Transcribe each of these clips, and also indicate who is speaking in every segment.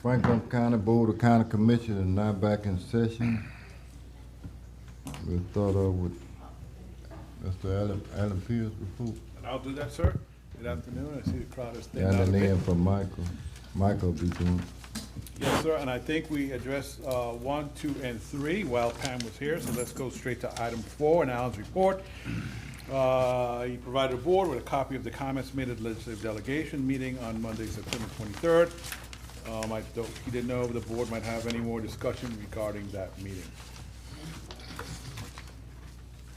Speaker 1: Franklin County Board of County Commissioners is now back in session. We'll start off with Mr. Alan Pierce report.
Speaker 2: And I'll do that, sir. Good afternoon. I see the crowd is thin out a
Speaker 1: And
Speaker 2: bit.
Speaker 1: then for Michael. Michael will be doing.
Speaker 2: Yes, sir, and I think we addressed 1, 2, and 3 while Pam was here, so let's go straight to item 4 in Alan's report. He provided the board with a copy of the comments made at the legislative delegation meeting on Monday, September 23rd. He didn't know if the board might have any more discussion regarding that meeting.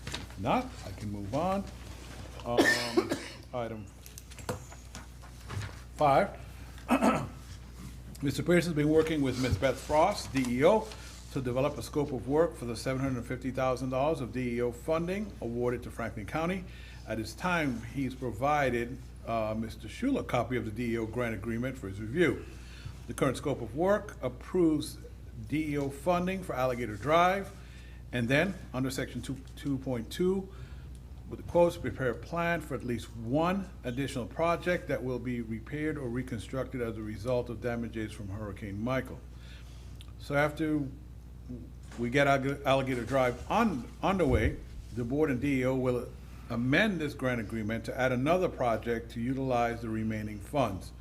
Speaker 2: If not, I can move on. Item 5. Mr. Pierce has been working with Ms. Beth Frost, DEO, to develop a scope of work for the $750,000 of DEO funding awarded to Franklin County. At this time, he's provided Mr. Schuler a copy of the DEO grant agreement for his review. The current scope of work approves DEO funding for Alligator Drive, and then, under section 2.2, with the quotes, prepare a plan for at least one additional project that will be repaired or reconstructed as a result of damages from Hurricane Michael. So after we get Alligator Drive underway, the board and DEO will amend this grant agreement to add another project to utilize the remaining funds.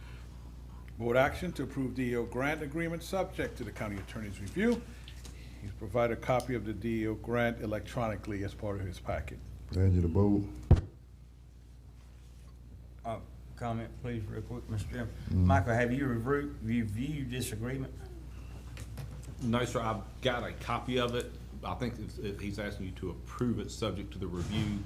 Speaker 2: Board action to approve DEO grant agreement subject to the county attorney's review. He's provided a copy of the DEO grant electronically as part of his packet.
Speaker 1: Pleasure to board.
Speaker 3: Comment, please, real quick, Mr. Chairman. Michael, have you reviewed this agreement?
Speaker 4: No, sir, I've got a copy of it. I think he's asking you to approve it subject to the review.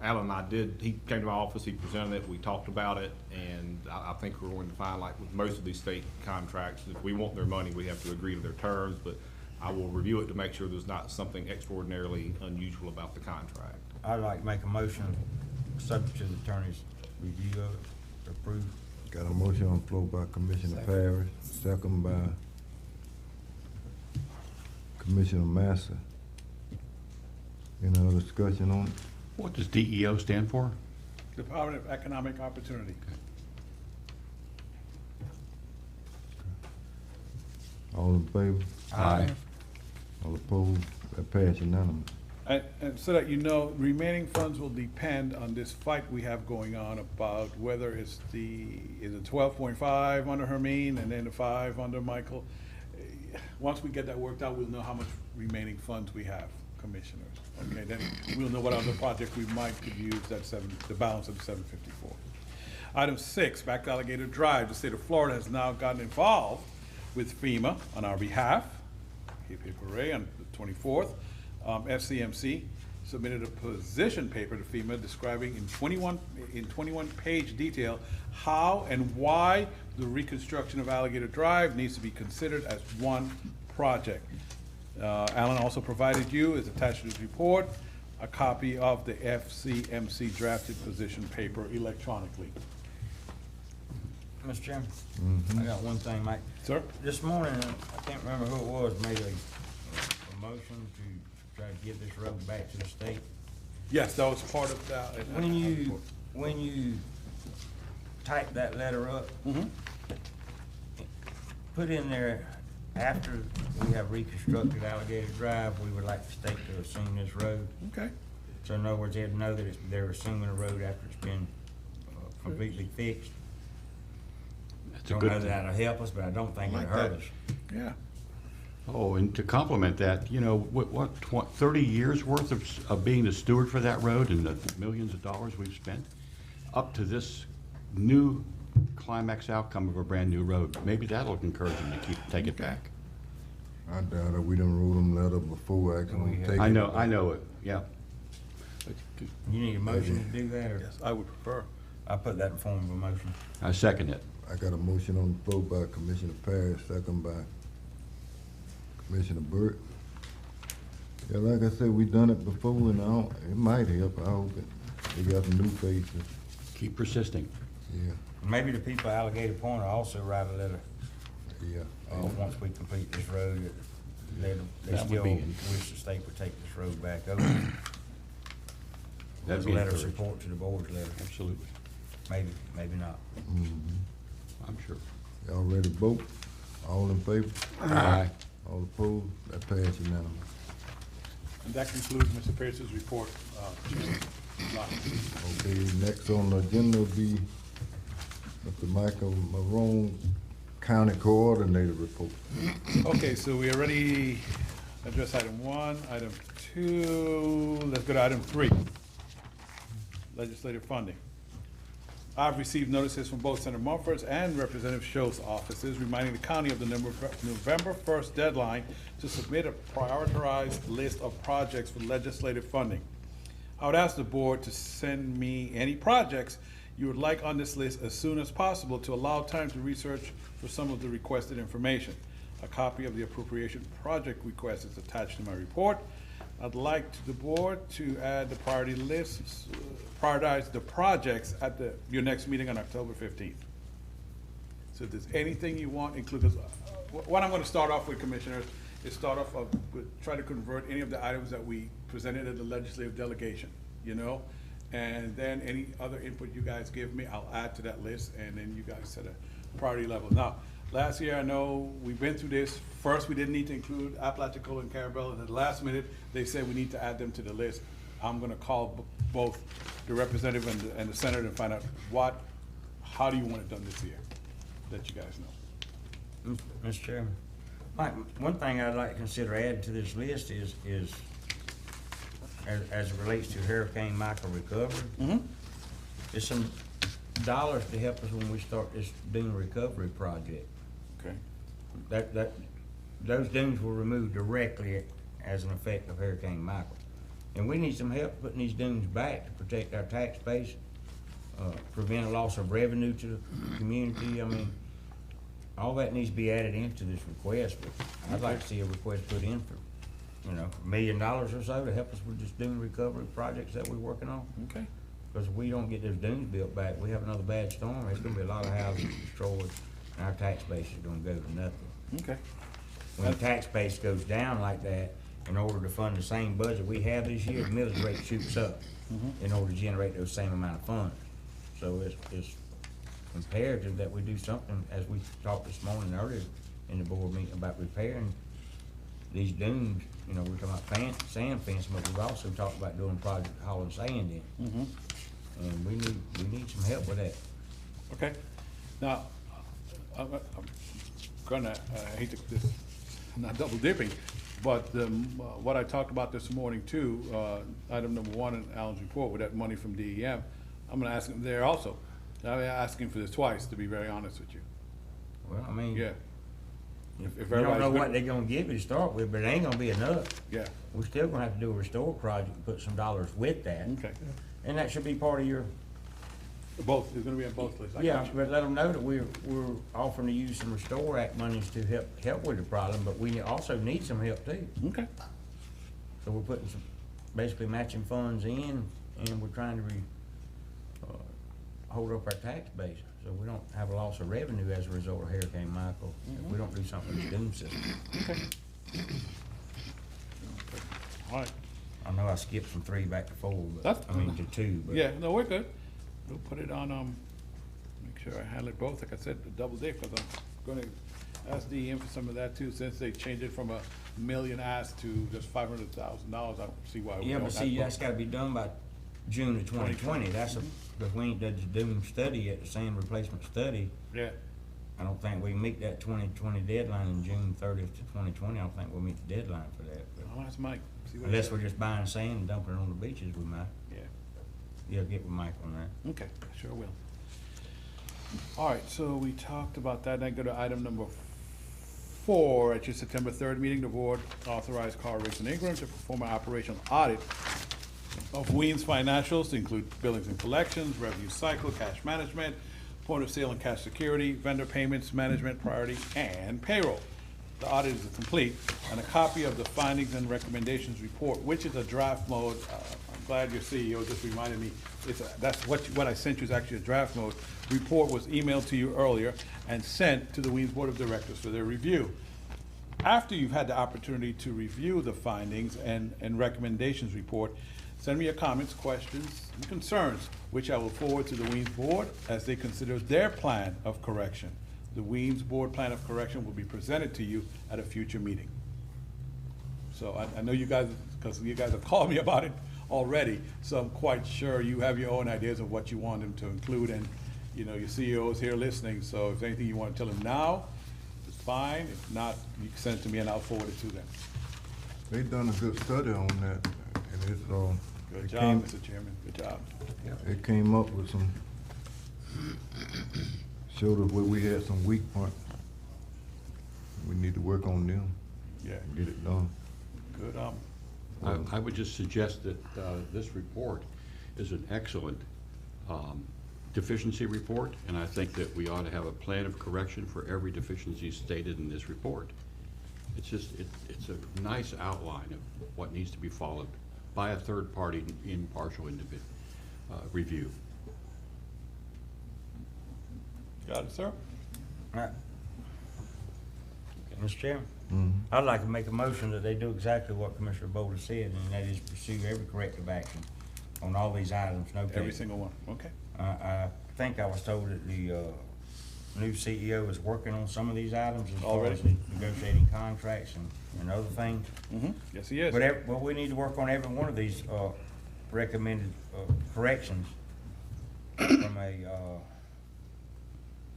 Speaker 4: Alan and I he came to my office, he presented it, we talked about it, and I think we're going to find, like with most of these state contracts, if we want their money, we have to agree to their terms, but I will review it to make sure there's not something extraordinarily unusual about the contract.
Speaker 3: I'd like to make a motion, subject to the attorney's review of it, approve.
Speaker 1: Got a motion on the floor by Commissioner Parrish, second by Commissioner Massa. Any other discussion on it?
Speaker 5: What does DEO stand for?
Speaker 2: Department of Economic Opportunity.
Speaker 1: All in favor?
Speaker 5: Aye.
Speaker 1: All opposed? That pass unanimous.
Speaker 2: And so that you know, remaining funds will depend on this fight we have going on about whether it's is it 12.5 under Hermine and then the 5 under Michael. Once we get that worked out, we'll know how much remaining funds we have, commissioners. Okay, then we'll know what other project we might could use the balance of the 754. Item 6, back to Alligator Drive. The state of Florida has now gotten involved with FEMA on our behalf. Hip hip hooray on the 24th. FCMC submitted a position paper to FEMA describing in 21-page detail how and why the reconstruction of Alligator Drive needs to be considered as one project. Alan also provided you, as attached to his report, a copy of the FCMC drafted position paper electronically.
Speaker 3: Mr. Chairman, I got one thing, Mike.
Speaker 2: Sir?
Speaker 3: This morning, I can't remember who it was, made a motion to try to give this road back to the state.
Speaker 2: Yes, that was part of that.
Speaker 3: When you type that letter up, put in there, after we have reconstructed Alligator Drive, we would like the state to assume this road.
Speaker 2: Okay.
Speaker 3: So in other words, they'd know that they're assuming a road after it's been completely fixed.
Speaker 5: That's a
Speaker 3: Don't
Speaker 5: good
Speaker 3: know
Speaker 5: thing.
Speaker 3: that'll help us, but I don't think it'll
Speaker 2: Like
Speaker 3: hurt
Speaker 2: that.
Speaker 3: us.
Speaker 2: Yeah.
Speaker 5: Oh, and to complement that, you know, 30 years worth of being the steward for that road and the millions of dollars we've spent up to this new climax outcome of a brand new road. Maybe that'll encourage them to take it back.
Speaker 1: I doubt it. We done wrote them letter before actually take it.
Speaker 5: I know it, yeah.
Speaker 3: You need a motion to do that, or?
Speaker 2: Yes, I would prefer.
Speaker 3: I put that in form of a motion.
Speaker 5: I second it.
Speaker 1: I got a motion on the floor by Commissioner Parrish, second by Commissioner Burt. Yeah, like I said, we done it before, and it might help. I hope it. They got some new faces.
Speaker 5: Keep persisting.
Speaker 1: Yeah,
Speaker 3: Maybe the people at Alligator Point will also write a letter,
Speaker 1: yeah.
Speaker 3: once we complete this road, they
Speaker 5: That would
Speaker 3: still
Speaker 5: be-
Speaker 3: wish the state would take this road back over.
Speaker 5: That'd
Speaker 3: There's a
Speaker 5: be
Speaker 3: letter of
Speaker 5: encouraging.
Speaker 3: support to the board's letter.
Speaker 5: Absolutely.
Speaker 3: Maybe, maybe not.
Speaker 5: I'm sure.
Speaker 1: Y'all ready to vote? All in favor?
Speaker 5: Aye.
Speaker 1: All opposed? That pass unanimous.
Speaker 2: And that concludes Mr. Pierce's report, Chairman Locke.
Speaker 1: Okay, next on the agenda will be Mr. Michael Marone, County Coordinator report.
Speaker 2: Okay, so we already addressed item 1, item 2, let's go to item 3. Legislative funding. I've received notices from both Senator Mumford's and Representative Schultz's offices reminding the county of the November 1st deadline to submit a prioritized list of projects for legislative funding. I would ask the board to send me any projects you would like on this list as soon as possible to allow time to research for some of the requested information. A copy of the appropriation project request is attached to my report. I'd like the board to add the priority lists, prioritize the projects at your next meeting on October 15th. So if there's anything you want included, what I'm gonna start off with, Commissioners, is start off with try to convert any of the items that we presented at the legislative delegation, you know? And then any other input you guys give me, I'll add to that list, and then you guys set a priority level. Now, last year, I know we've been through this. First, we didn't need to include Apalachicola and Carabel, and at the last minute, they said we need to add them to the list. I'm gonna call both the representative and the senator and find out how do you want it done this year? Let you guys know.
Speaker 3: Mr. Chairman, Mike, one thing I'd like to consider adding to this list is as it relates to Hurricane Michael recovery. There's some dollars to help us when we start this dune recovery project.
Speaker 2: Okay.
Speaker 3: Those dunes were removed directly as an effect of Hurricane Michael. And we need some help putting these dunes back to protect our tax base, prevent a loss of revenue to the community. I mean, all that needs to be added into this request, but I'd like to see a request put in for, $1 million or so to help us with this dune recovery projects that we're working on.
Speaker 2: Okay.
Speaker 3: Because if we don't get those dunes built back, we have another bad storm, there's gonna be a lot of houses destroyed, and our tax base is gonna go to nothing.
Speaker 2: Okay.
Speaker 3: When the tax base goes down like that, in order to fund the same budget we have this year, the millage rate shoots up in order to generate those same amount of funds. So it's imperative that we do something, as we talked this morning earlier in the board meeting, about repairing these dunes. We're talking about sand fencing, but we've also talked about doing Project hauling sand in. And we need some help with that.
Speaker 2: Okay. Now, I'm gonna, I hate to, this, not double dipping, but what I talked about this morning too, item number 1 in Alan's report with that money from DEM, I'm gonna ask him there also. I'm asking for this twice, to be very honest with you.
Speaker 3: Well, I mean,
Speaker 2: Yeah. If
Speaker 3: we don't know
Speaker 2: everybody's
Speaker 3: what
Speaker 2: good-
Speaker 3: they're gonna give you to start with, but it ain't gonna be enough.
Speaker 2: Yeah.
Speaker 3: We're still gonna have to do a restore project and put some dollars with that.
Speaker 2: Okay.
Speaker 3: And that should be part of your,
Speaker 2: Both, it's gonna be on both lists. I
Speaker 3: yeah,
Speaker 2: got you.
Speaker 3: but let them know that we're offering to use some Restore Act monies to help with the problem, but we also need some help too.
Speaker 2: Okay.
Speaker 3: So we're putting some, basically matching funds in, and we're trying to hold up our tax base, so we don't have a loss of revenue as a result of Hurricane Michael, if we don't do something with the dune system.
Speaker 2: All right.
Speaker 3: I know I skipped from 3 back to 4, but,
Speaker 2: That's-
Speaker 3: I mean to 2, but.
Speaker 2: Yeah, no, we're good. We'll put it on, make sure I handle it both, like I said, the double dip, because I'm gonna ask DEM for some of that too, since they changed it from $1 million ask to just $500,000, I don't see why we
Speaker 3: Yeah,
Speaker 2: don't
Speaker 3: but
Speaker 2: have
Speaker 3: see,
Speaker 2: both.
Speaker 3: that's gotta be done by June of 2020, because we ain't done the dune study yet, the sand replacement study.
Speaker 2: Yeah,
Speaker 3: I don't think we can meet that 2020 deadline in June 30th to 2020, I don't think we'll meet the deadline for that. But
Speaker 2: I'll ask Mike, see what he
Speaker 3: unless
Speaker 2: says.
Speaker 3: we're just buying sand and dumping it on the beaches, we might.
Speaker 2: Yeah,
Speaker 3: Yeah, get with Mike on that.
Speaker 2: okay, sure will. All right, so we talked about that, now go to item number 4. At your September 3rd meeting, the board authorized Carl Riggs and Ingram to perform an operational audit of Weems financials to include billings and collections, revenue cycle, cash management, point of sale and cash security, vendor payments, management priority, and payroll. The audit is complete, and a copy of the findings and recommendations report, which is a draft mode. I'm glad your CEO just reminded me, that's what I sent you is actually a draft mode. Report was emailed to you earlier and sent to the Weems Board of Directors for their review. After you've had the opportunity to review the findings and recommendations report, send me your comments, questions, and concerns, which I will forward to the Weems Board as they consider their plan of correction. The Weems Board Plan of Correction will be presented to you at a future meeting. So I know you guys, because you guys have called me about it already, so I'm quite sure you have your own ideas of what you want them to include, and, you know, your CEO is here listening, so if anything you want to tell him now, it's fine. If not, you can send it to me and I'll forward it to them.
Speaker 1: They done a good study on that, and it's,
Speaker 2: Good
Speaker 1: it
Speaker 2: job,
Speaker 1: came,
Speaker 2: Mr. Chairman, good job.
Speaker 1: it came up with some, showed us where we had some weak points. We need to work on them
Speaker 2: Yeah,
Speaker 1: and get it done.
Speaker 2: good,
Speaker 5: I would just suggest that this report is an excellent deficiency report, and I think that we ought to have a plan of correction for every deficiency stated in this report. It's just, it's a nice outline of what needs to be followed by a third-party impartial review.
Speaker 2: got it, sir?
Speaker 3: All right. Mr. Chairman,
Speaker 1: Mhm.
Speaker 3: I'd like to make a motion that they do exactly what Commissioner Boulder said, and that is pursue every corrective action on all these items, no
Speaker 2: Every
Speaker 3: case.
Speaker 2: single one, okay.
Speaker 3: I think I was told that the new CEO is working on some of these items as far as
Speaker 2: Already?
Speaker 3: negotiating contracts and other things.
Speaker 2: Mm-hmm, yes, he is.
Speaker 3: But we need to work on every one of these recommended corrections from a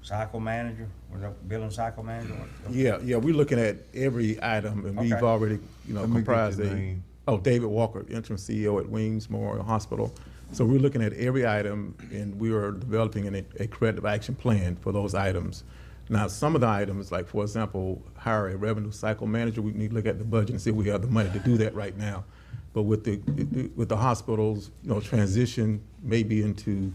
Speaker 3: cycle manager, was that billing cycle manager?
Speaker 6: Yeah, we're looking at every item, and we've
Speaker 3: Okay.
Speaker 6: already,
Speaker 1: Let me get
Speaker 6: comprised
Speaker 1: your name.
Speaker 6: David Walker, interim CEO at Weems Memorial Hospital. So we're looking at every item, and we are developing a corrective action plan for those items. Now, some of the items, like, for example, hire a revenue cycle manager, we need to look at the budget and see if we have the money to do that right now. But with the hospitals, transition maybe into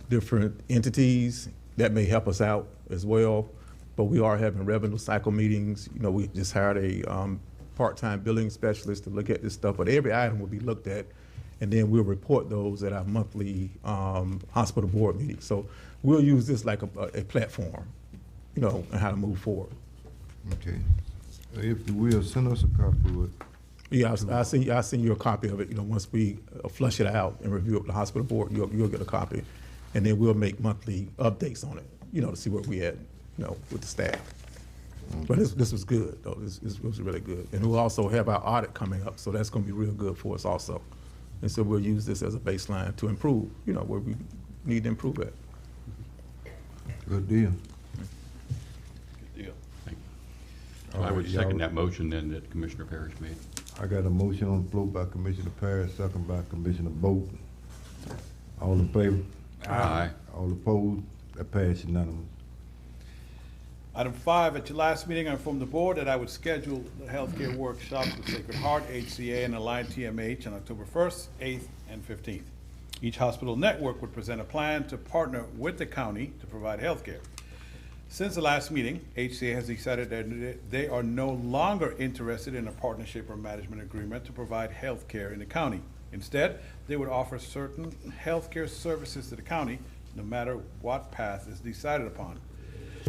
Speaker 6: different entities, that may help us out as well. But we are having revenue cycle meetings. We just hired a part-time billing specialist to look at this stuff. But every item will be looked at, and then we'll report those at our monthly hospital board meeting. So we'll use this like a platform, and how to move forward.
Speaker 1: Okay. If you will, send us a copy of it.
Speaker 6: Yeah, I'll send you a copy of it. Once we flush it out and review it with the hospital board, you'll get a copy. And then we'll make monthly updates on it, to see where we at, with the staff. But this was good, though. This was really good. And we'll also have our audit coming up, so that's gonna be real good for us also. And so we'll use this as a baseline to improve, where we need to improve at.
Speaker 1: Good deal.
Speaker 2: Good deal.
Speaker 5: I would
Speaker 1: All right,
Speaker 5: second
Speaker 1: y'all.
Speaker 5: that motion then that Commissioner Parrish made.
Speaker 1: I got a motion on the floor by Commissioner Parrish, second by Commissioner Bolton. All in favor?
Speaker 5: Aye.
Speaker 1: All opposed? That passed unanimous.
Speaker 2: Item 5, at your last meeting, I informed the board that I would schedule the healthcare workshops with Sacred Heart, HCA, and Alliant TMH on October 1st, 8th, and 15th. Each hospital network would present a plan to partner with the county to provide healthcare. Since the last meeting, HCA has decided that they are no longer interested in a partnership or management agreement to provide healthcare in the county. Instead, they would offer certain healthcare services to the county, no matter what path is decided upon.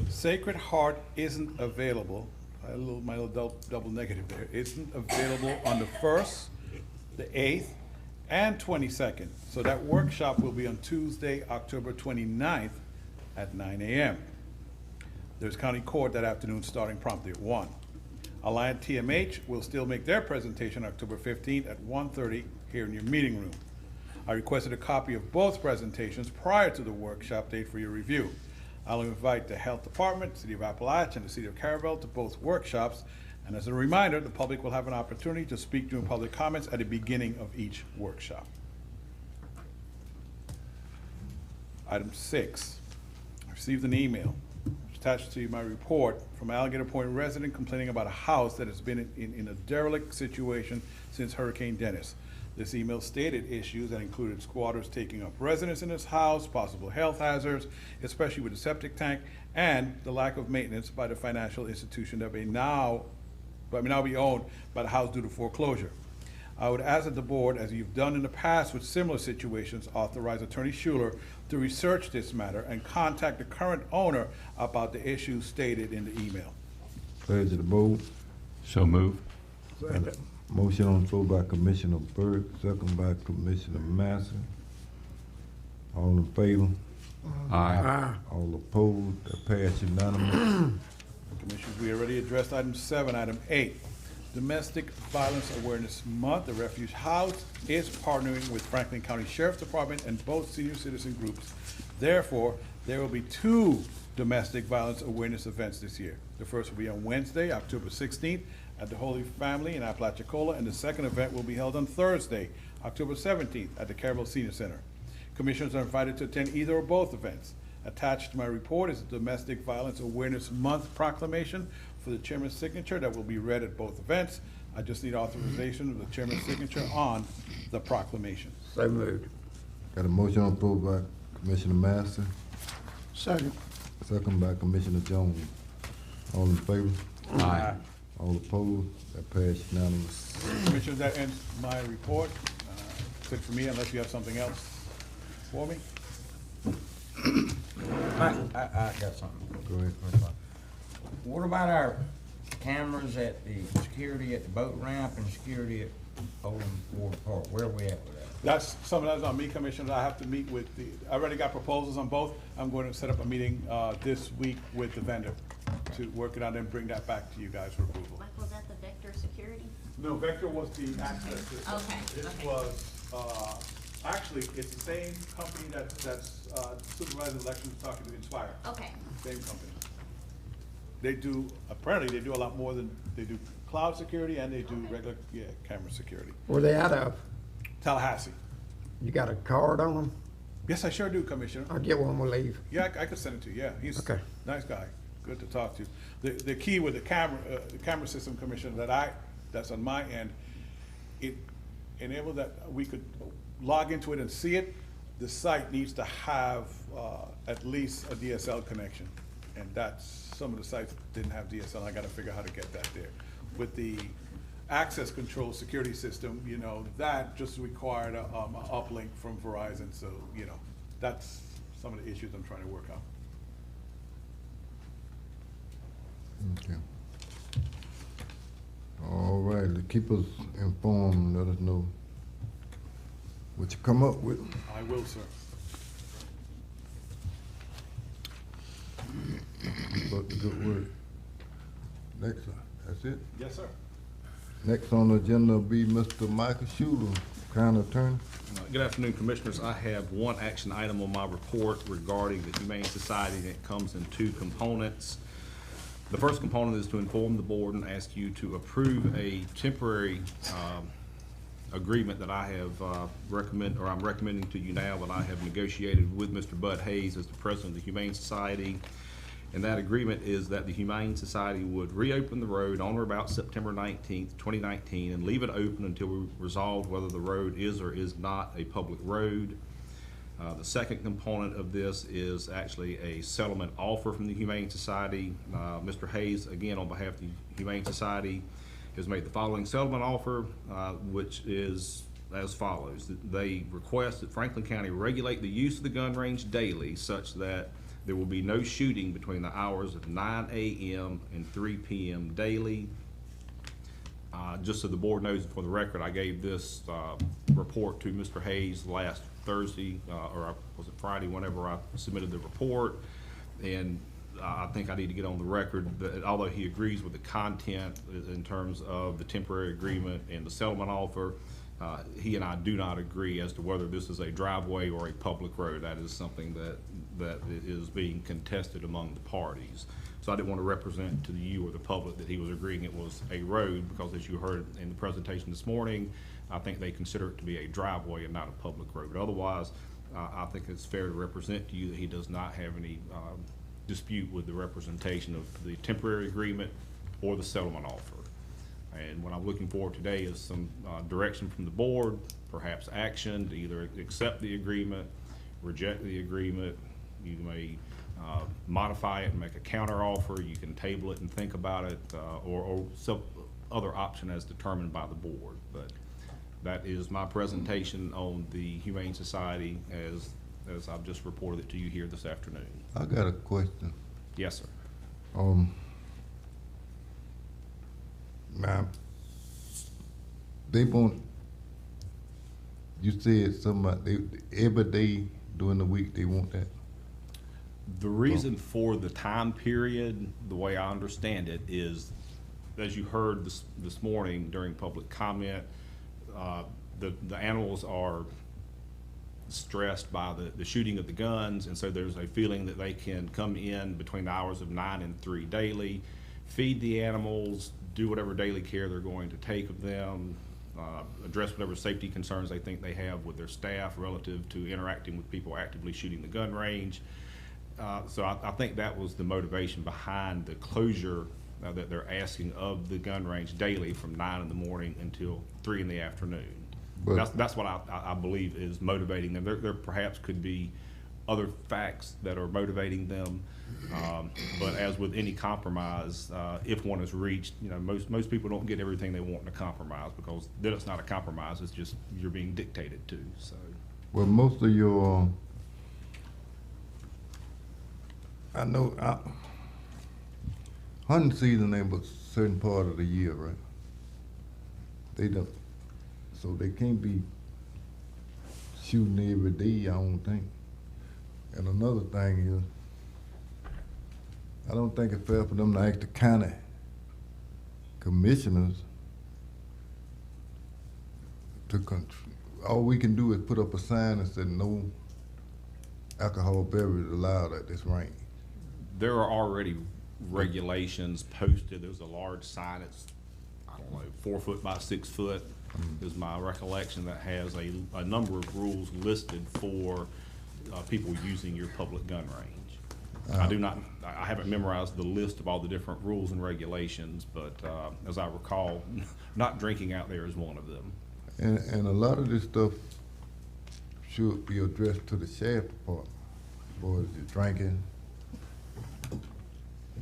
Speaker 2: Sacred Heart isn't available, my little double negative there, isn't available on the 1st, the 8th, and 22nd. So that workshop will be on Tuesday, October 29th at 9 a.m. There's county court that afternoon starting promptly at 1. Alliant TMH will still make their presentation October 15th at 1:30 here in your meeting room. I requested a copy of both presentations prior to the workshop date for your review. I'll invite the Health Department, City of Appalachia, and the City of Caravel to both workshops. And as a reminder, the public will have an opportunity to speak during public comments at the beginning of each workshop. Item 6, I received an email attached to my report from Alligator Point resident complaining about a house that has been in a derelict situation since Hurricane Dennis. This email stated issues that included squatters taking up residence in his house, possible health hazards, especially with the septic tank, and the lack of maintenance by the financial institution that may now be owned by the house due to foreclosure. I would ask that the board, as you've done in the past with similar situations, authorize Attorney Schuler to research this matter and contact the current owner about the issues stated in the email.
Speaker 1: Pleasure to the board.
Speaker 5: So move.
Speaker 1: Motion on the floor by Commissioner Burke, second by Commissioner Massa. All in favor?
Speaker 5: Aye.
Speaker 1: All opposed, that pass unanimous.
Speaker 2: Commissioners, we already addressed item 7. Item 8, Domestic Violence Awareness Month. The Refuge House is partnering with Franklin County Sheriff's Department and both senior citizen groups. Therefore, there will be 2 domestic violence awareness events this year. The first will be on Wednesday, October 16th, at the Holy Family in Apalachicola, and the second event will be held on Thursday, October 17th, at the Carroll Senior Center. Commissioners are invited to attend either or both events. Attached to my report is the Domestic Violence Awareness Month proclamation for the chairman's signature that will be read at both events. I just need authorization of the chairman's signature on the proclamation.
Speaker 7: So moved.
Speaker 1: Got a motion on the floor by Commissioner Master,
Speaker 7: Second.
Speaker 1: second by Commissioner Jones. All in favor?
Speaker 5: Aye.
Speaker 1: All opposed, that pass unanimous.
Speaker 2: Commissioners, that ends my report. Good for me, unless you have something else for me.
Speaker 3: I got something.
Speaker 1: Go ahead.
Speaker 3: What about our cameras at the security at the boat ramp and security at Old Ward Park? Where are we at with that?
Speaker 2: Some of that's on me, Commissioners. I have to meet with I already got proposals on both. I'm going to set up a meeting this week with the vendor to work it out and bring that back to you guys for approval.
Speaker 8: Like, was that the Vector Security?
Speaker 2: No, Vector was the access system.
Speaker 8: Okay,
Speaker 2: This
Speaker 8: okay.
Speaker 2: was, actually, it's the same company that's supervising elections talking to Inspire.
Speaker 8: Okay,
Speaker 2: Same company. They do, apparently, they do a lot more than, they do cloud security and they do regular, camera security.
Speaker 7: Where they out of?
Speaker 2: Tallahassee.
Speaker 7: You got a card on them?
Speaker 2: Yes, I sure do, Commissioner.
Speaker 7: I'll get one, we'll leave.
Speaker 2: Yeah, I could send it to you, yeah. He's
Speaker 7: Okay.
Speaker 2: a nice guy, good to talk to. The key with the camera system, Commissioner, that's on my end, it enabled that we could log into it and see it. The site needs to have at least a DSL connection. And some of the sites didn't have DSL, I gotta figure out how to get that there. With the access control security system, that just required a uplink from Verizon, so, that's some of the issues I'm trying to work out.
Speaker 1: Okay. All right, keep us informed, let us know what you come up with.
Speaker 2: I will, sir.
Speaker 1: Keep up the good work. Next, that's it.
Speaker 2: Yes, sir.
Speaker 1: Next on the agenda will be Mr. Michael Schuler, County Attorney.
Speaker 4: Good afternoon, Commissioners. I have one action item on my report regarding the Humane Society, and it comes in 2 components. The first component is to inform the board and ask you to approve a temporary agreement that I have I'm recommending to you now, that I have negotiated with Mr. Bud Hayes as the president of the Humane Society. And that agreement is that the Humane Society would reopen the road on or about September 19th, 2019, and leave it open until we resolve whether the road is or is not a public road. The second component of this is actually a settlement offer from the Humane Society. Mr. Hayes, again, on behalf of the Humane Society, has made the following settlement offer, which is as follows. They request that Franklin County regulate the use of the gun range daily such that there will be no shooting between the hours of 9 a.m. and 3 p.m. daily. Just so the board knows, for the record, I gave this report to Mr. Hayes last Thursday, or was it Friday, whenever I submitted the report. And I think I need to get on the record that although he agrees with the content in terms of the temporary agreement and the settlement offer, he and I do not agree as to whether this is a driveway or a public road. That is something that is being contested among the parties. So I didn't want to represent to you or the public that he was agreeing it was a road, because as you heard in the presentation this morning, I think they consider it to be a driveway and not a public road. But otherwise, I think it's fair to represent to you that he does not have any dispute with the representation of the temporary agreement or the settlement offer. And what I'm looking for today is some direction from the board, perhaps action to either accept the agreement, reject the agreement. You may modify it and make a counter offer. You can table it and think about it, or some other option as determined by the board. But that is my presentation on the Humane Society as I've just reported it to you here this afternoon.
Speaker 1: I got a question.
Speaker 4: Yes, sir.
Speaker 1: Now, they want, you said something about every day during the week they want that?
Speaker 4: The reason for the time period, the way I understand it, is, as you heard this morning during public comment, the animals are stressed by the shooting of the guns, and so there's a feeling that they can come in between the hours of 9 and 3 daily, feed the animals, do whatever daily care they're going to take of them, address whatever safety concerns they think they have with their staff relative to interacting with people actively shooting the gun range. So I think that was the motivation behind the closure that they're asking of the gun range daily from 9 in the morning until 3 in the afternoon.
Speaker 1: But-
Speaker 4: That's what I believe is motivating them. There perhaps could be other facts that are motivating them, but as with any compromise, if one is reached, you know, most people don't get everything they want in a compromise, because then it's not a compromise, it's just you're being dictated to, so.
Speaker 1: Well, most of your, I know, hunting season ain't but certain part of the year, right? They don't, so they can't be shooting every day, I don't think. And another thing is, I don't think it's fair for them to ask the county commissioners to all we can do is put up a sign that said no alcohol beverage allowed at this range.
Speaker 4: There are already regulations posted. There's a large sign, it's, I don't know, 4 foot by 6 foot, is my recollection, that has a number of rules listed for people using your public gun range. I haven't memorized the list of all the different rules and regulations, but as I recall, not drinking out there is one of them.
Speaker 1: And a lot of this stuff should be addressed to the sheriff department. Boys, you're drinking.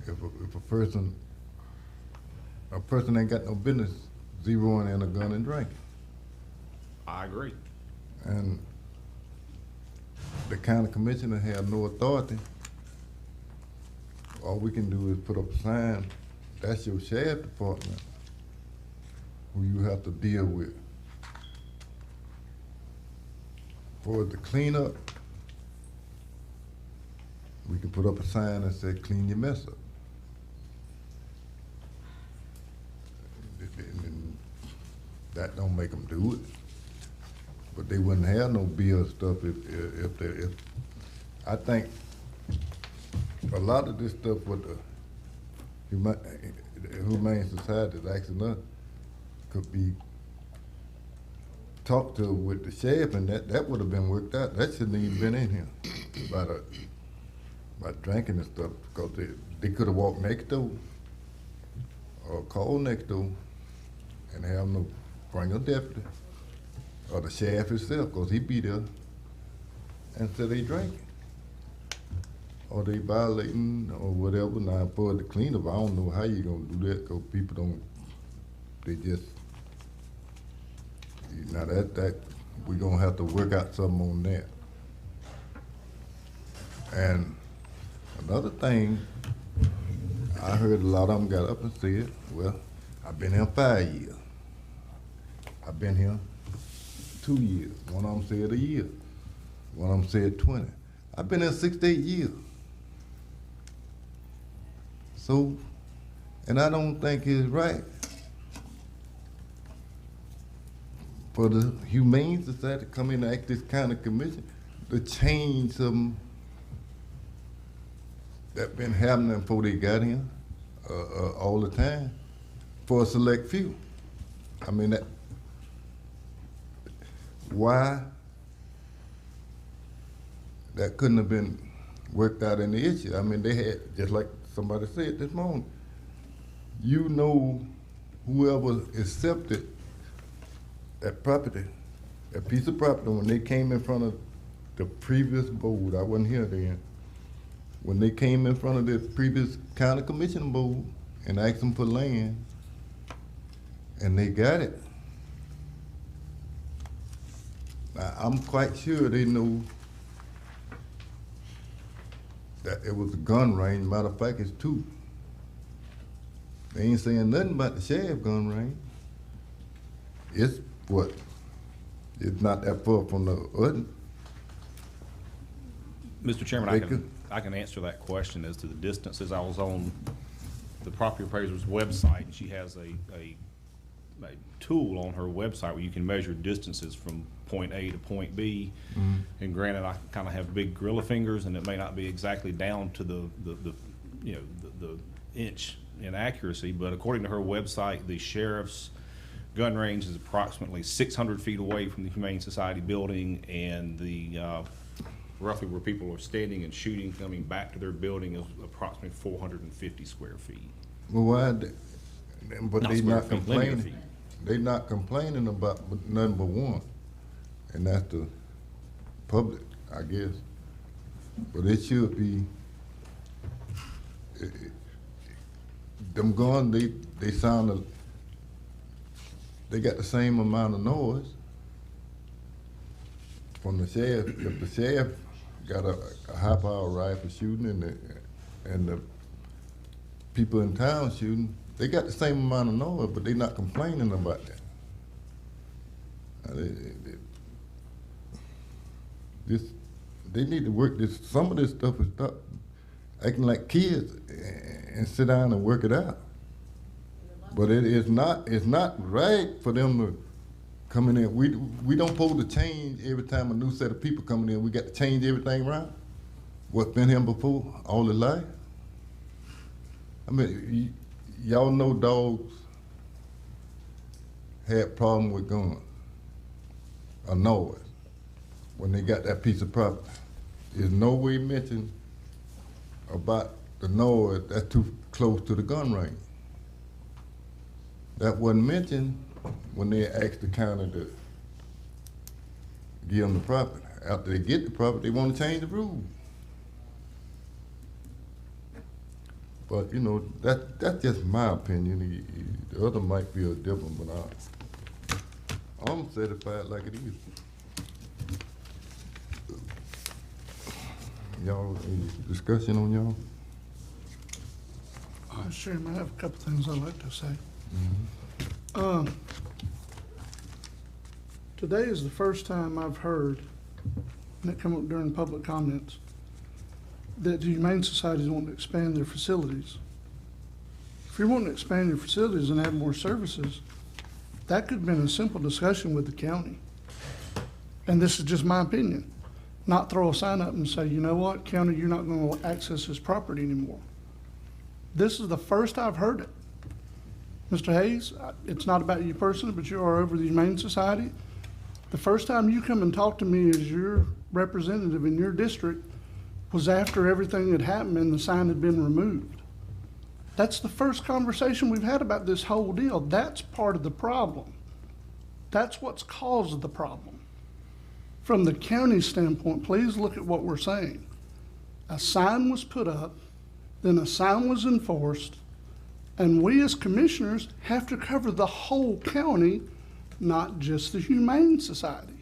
Speaker 1: If a person ain't got no business zeroing in a gun and drinking.
Speaker 4: I agree.
Speaker 1: And the county commissioner have no authority. All we can do is put up a sign. That's your sheriff department who you have to deal with. For the cleanup, we can put up a sign that says, clean your mess up. And that don't make them do it. But they wouldn't have no beer stuff if I think a lot of this stuff with the Humane Society is asking us could be talked to with the sheriff, and that would have been worked out. That shouldn't even been in here about drinking and stuff, because they could have walked next door or called next door and have them bring a deputy or the sheriff himself, because he'd be there, and say they drinking or they violating or whatever. Now for the cleanup, I don't know how you gonna do that, because people don't, they just, now that we're gonna have to work out something on that. And another thing, I heard a lot of them got up and said, well, I've been here 5 years. I've been here 2 years. One of them said a year. One of them said 20. I've been here 6 to 8 years. So, and I don't think it's right for the Humane Society to come in and act this kind of commission to change something that been happening before they got here all the time for a select few. I mean, why that couldn't have been worked out in the issue? I mean, they had, just like somebody said this morning, you know, whoever accepted that property, that piece of property, when they came in front of the previous board, I wasn't here then, when they came in front of the previous county commission board and asked them for land, and they got it. Now, I'm quite sure they knew that it was a gun range. Matter of fact, it's 2. They ain't saying nothing about the sheriff gun range. It's what? It's not that far from the other.
Speaker 4: Mr. Chairman,
Speaker 1: They
Speaker 4: I
Speaker 1: could-
Speaker 4: can I can answer that question as to the distances. I was on the property appraiser's website, and she has a tool on her website where you can measure distances from point A to point B. And granted, I kind of have big gorilla fingers, and it may not be exactly down to the inch in accuracy, but according to her website, the sheriff's gun range is approximately 600 feet away from the Humane Society building, and the roughly where people are standing and shooting coming back to their building is approximately 450 square feet.
Speaker 1: Well, why, but
Speaker 4: Not
Speaker 1: they
Speaker 4: square
Speaker 1: not
Speaker 4: feet, linear
Speaker 1: complaining,
Speaker 4: feet.
Speaker 1: they not complaining about nothing but one, and that's the public, I guess. But it should be, them guns, they sound, they got the same amount of noise from the sheriff. If the sheriff got a high-power rifle shooting and the people in town shooting, they got the same amount of noise, but they not complaining about that. They need to work this. Some of this stuff is stop acting like kids and sit down and work it out. But it's not right for them to come in there. We don't supposed to change every time a new set of people coming in. We got to change everything around. What's been here before all his life. I mean, y'all know dogs had problem with guns, or noise, when they got that piece of property. There's no way mentioned about the noise that's too close to the gun range. That wasn't mentioned when they asked the county to give them the property. After they get the property, they want to change the rules. But you know, that's just my opinion. The other might be a different, but I'm satisfied like it is. Y'all, any discussion on y'all?
Speaker 8: Mr. Chairman, I have a couple things I'd like to say. Today is the first time I've heard, and it came up during public comments, that the Humane Societies want to expand their facilities. If you're wanting to expand your facilities and have more services, that could have been a simple discussion with the county. And this is just my opinion. Not throw a sign up and say, you know what, county, you're not going to access this property anymore. This is the first I've heard it. Mr. Hayes, it's not about you personally, but you are over the Humane Society. The first time you come and talk to me as your representative in your district was after everything had happened and the sign had been removed. That's the first conversation we've had about this whole deal. That's part of the problem. That's what's caused the problem. From the county standpoint, please look at what we're saying. A sign was put up, then a sign was enforced, and we as commissioners have to cover the whole county, not just the Humane Society.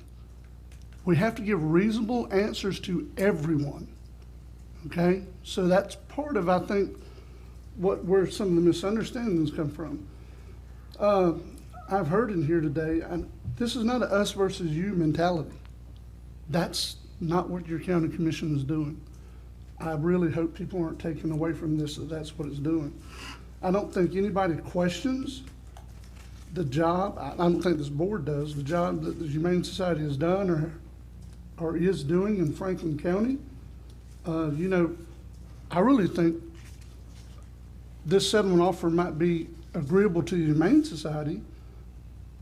Speaker 8: We have to give reasonable answers to everyone, okay? So that's part of, I think, where some of the misunderstandings come from. I've heard in here today, and this is not a us versus you mentality. That's not what your county commission is doing. I really hope people aren't taken away from this, that that's what it's doing. I don't think anybody questions the job, I don't think this board does, the job that the Humane Society has done or is doing in Franklin County. You know, I really think this settlement offer might be agreeable to the Humane Society,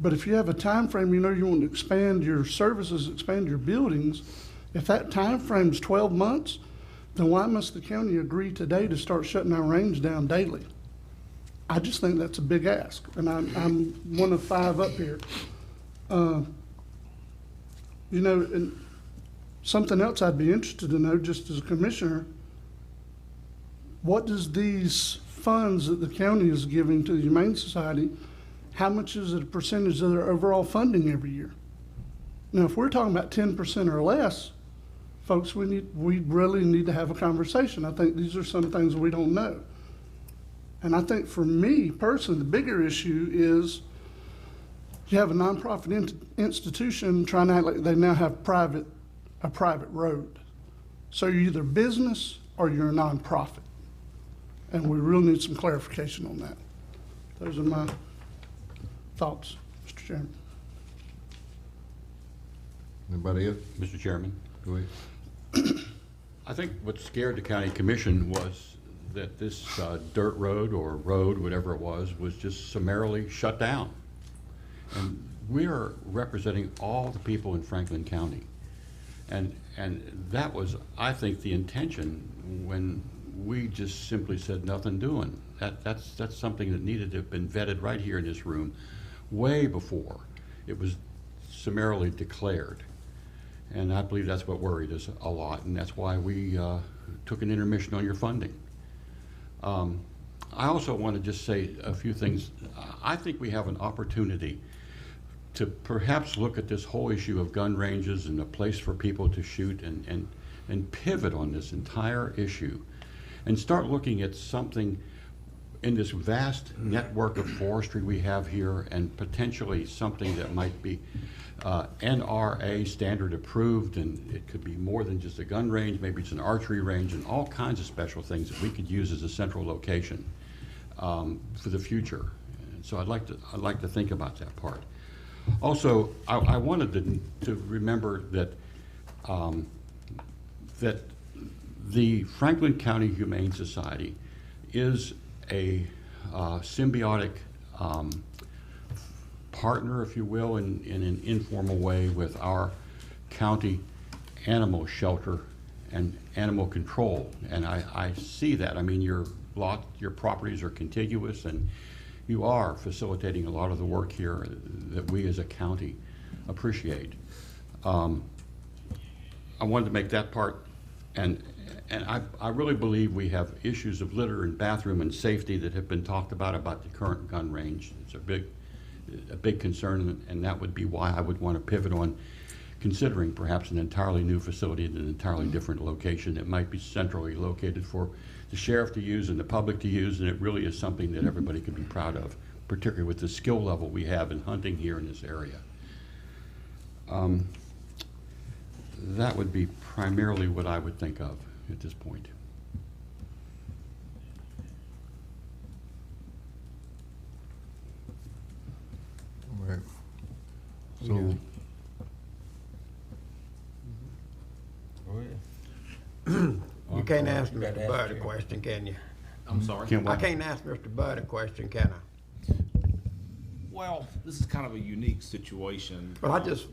Speaker 8: but if you have a time frame, you know you want to expand your services, expand your buildings, if that time frame is 12 months, then why must the county agree today to start shutting our range down daily? I just think that's a big ask, and I'm one of 5 up here. You know, and something else I'd be interested to know, just as a commissioner, what does these funds that the county is giving to the Humane Society, how much is it a percentage of their overall funding every year? Now, if we're talking about 10% or less, folks, we really need to have a conversation. I think these are some things we don't know. And I think for me personally, the bigger issue is you have a nonprofit institution trying to act like they now have a private road. So you're either business or you're a nonprofit. And we really need some clarification on that. Those are my thoughts, Mr. Chairman.
Speaker 1: Anybody else?
Speaker 5: Mr. Chairman,
Speaker 1: Go ahead.
Speaker 5: I think what scared the county commission was that this dirt road or road, whatever it was just summarily shut down. And we are representing all the people in Franklin County. And that was, I think, the intention when we just simply said nothing doing. That's something that needed to have been vetted right here in this room way before it was summarily declared. And I believe that's what worried us a lot, and that's why we took an intermission on your funding. I also want to just say a few things. I think we have an opportunity to perhaps look at this whole issue of gun ranges and a place for people to shoot and pivot on this entire issue and start looking at something in this vast network of forestry we have here, and potentially something that might be NRA standard approved, and it could be more than just a gun range, maybe it's an archery range, and all kinds of special things that we could use as a central location for the future. And so I'd like to think about that part. Also, I wanted to remember that that the Franklin County Humane Society is a symbiotic partner, if you will, in an informal way with our county animal shelter and animal control. And I see that. I mean, your properties are contiguous, and you are facilitating a lot of the work here that we as a county appreciate. I wanted to make that part, and I really believe we have issues of litter and bathroom and safety that have been talked about the current gun range. It's a big concern, and that would be why I would want to pivot on considering perhaps an entirely new facility in an entirely different location that might be centrally located for the sheriff to use and the public to use, and it really is something that everybody could be proud of, particularly with the skill level we have in hunting here in this area. That would be primarily what I would think of at this point.
Speaker 1: All right. So,
Speaker 7: You can't ask Mr. Bud a question, can you?
Speaker 4: I'm sorry.
Speaker 5: Can't
Speaker 7: I
Speaker 5: what?
Speaker 7: can't ask Mr. Bud a question, can I?
Speaker 4: Well, this is kind of a unique situation.
Speaker 7: Well, I just,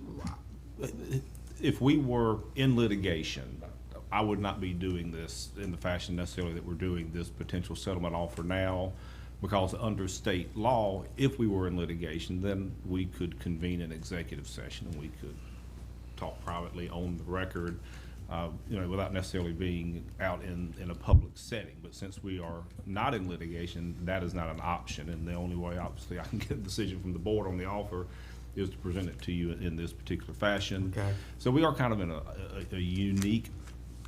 Speaker 4: If we were in litigation, I would not be doing this in the fashion necessarily that we're doing this potential settlement offer now, because under state law, if we were in litigation, then we could convene an executive session and we could talk privately on the record, without necessarily being out in a public setting. But since we are not in litigation, that is not an option, and the only way, obviously, I can get a decision from the board on the offer is to present it to you in this particular fashion.
Speaker 7: Okay.
Speaker 4: So we are kind of in a unique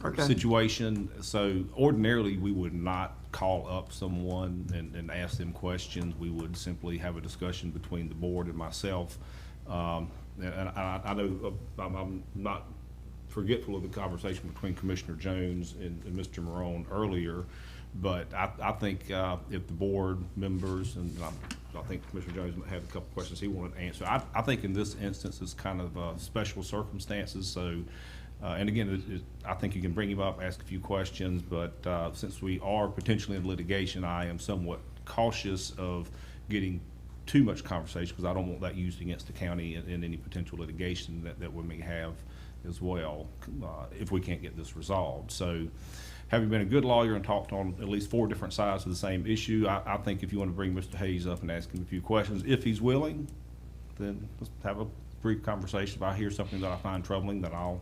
Speaker 7: Okay.
Speaker 4: situation. So ordinarily, we would not call up someone and ask them questions. We would simply have a discussion between the board and myself. And I know I'm not forgetful of the conversation between Commissioner Jones and Mr. Morone earlier, but I think if the board members, and I think Commissioner Jones might have a couple questions he wanted to answer. I think in this instance it's kind of special circumstances. So, and again, I think you can bring him up, ask a few questions, but since we are potentially in litigation, I am somewhat cautious of getting too much conversation, because I don't want that used against the county in any potential litigation that we may have as well, if we can't get this resolved. So, having been a good lawyer and talked on at least 4 different sides of the same issue, I think if you want to bring Mr. Hayes up and ask him a few questions, if he's willing, then let's have a brief conversation. If I hear something that I find troubling, then I'll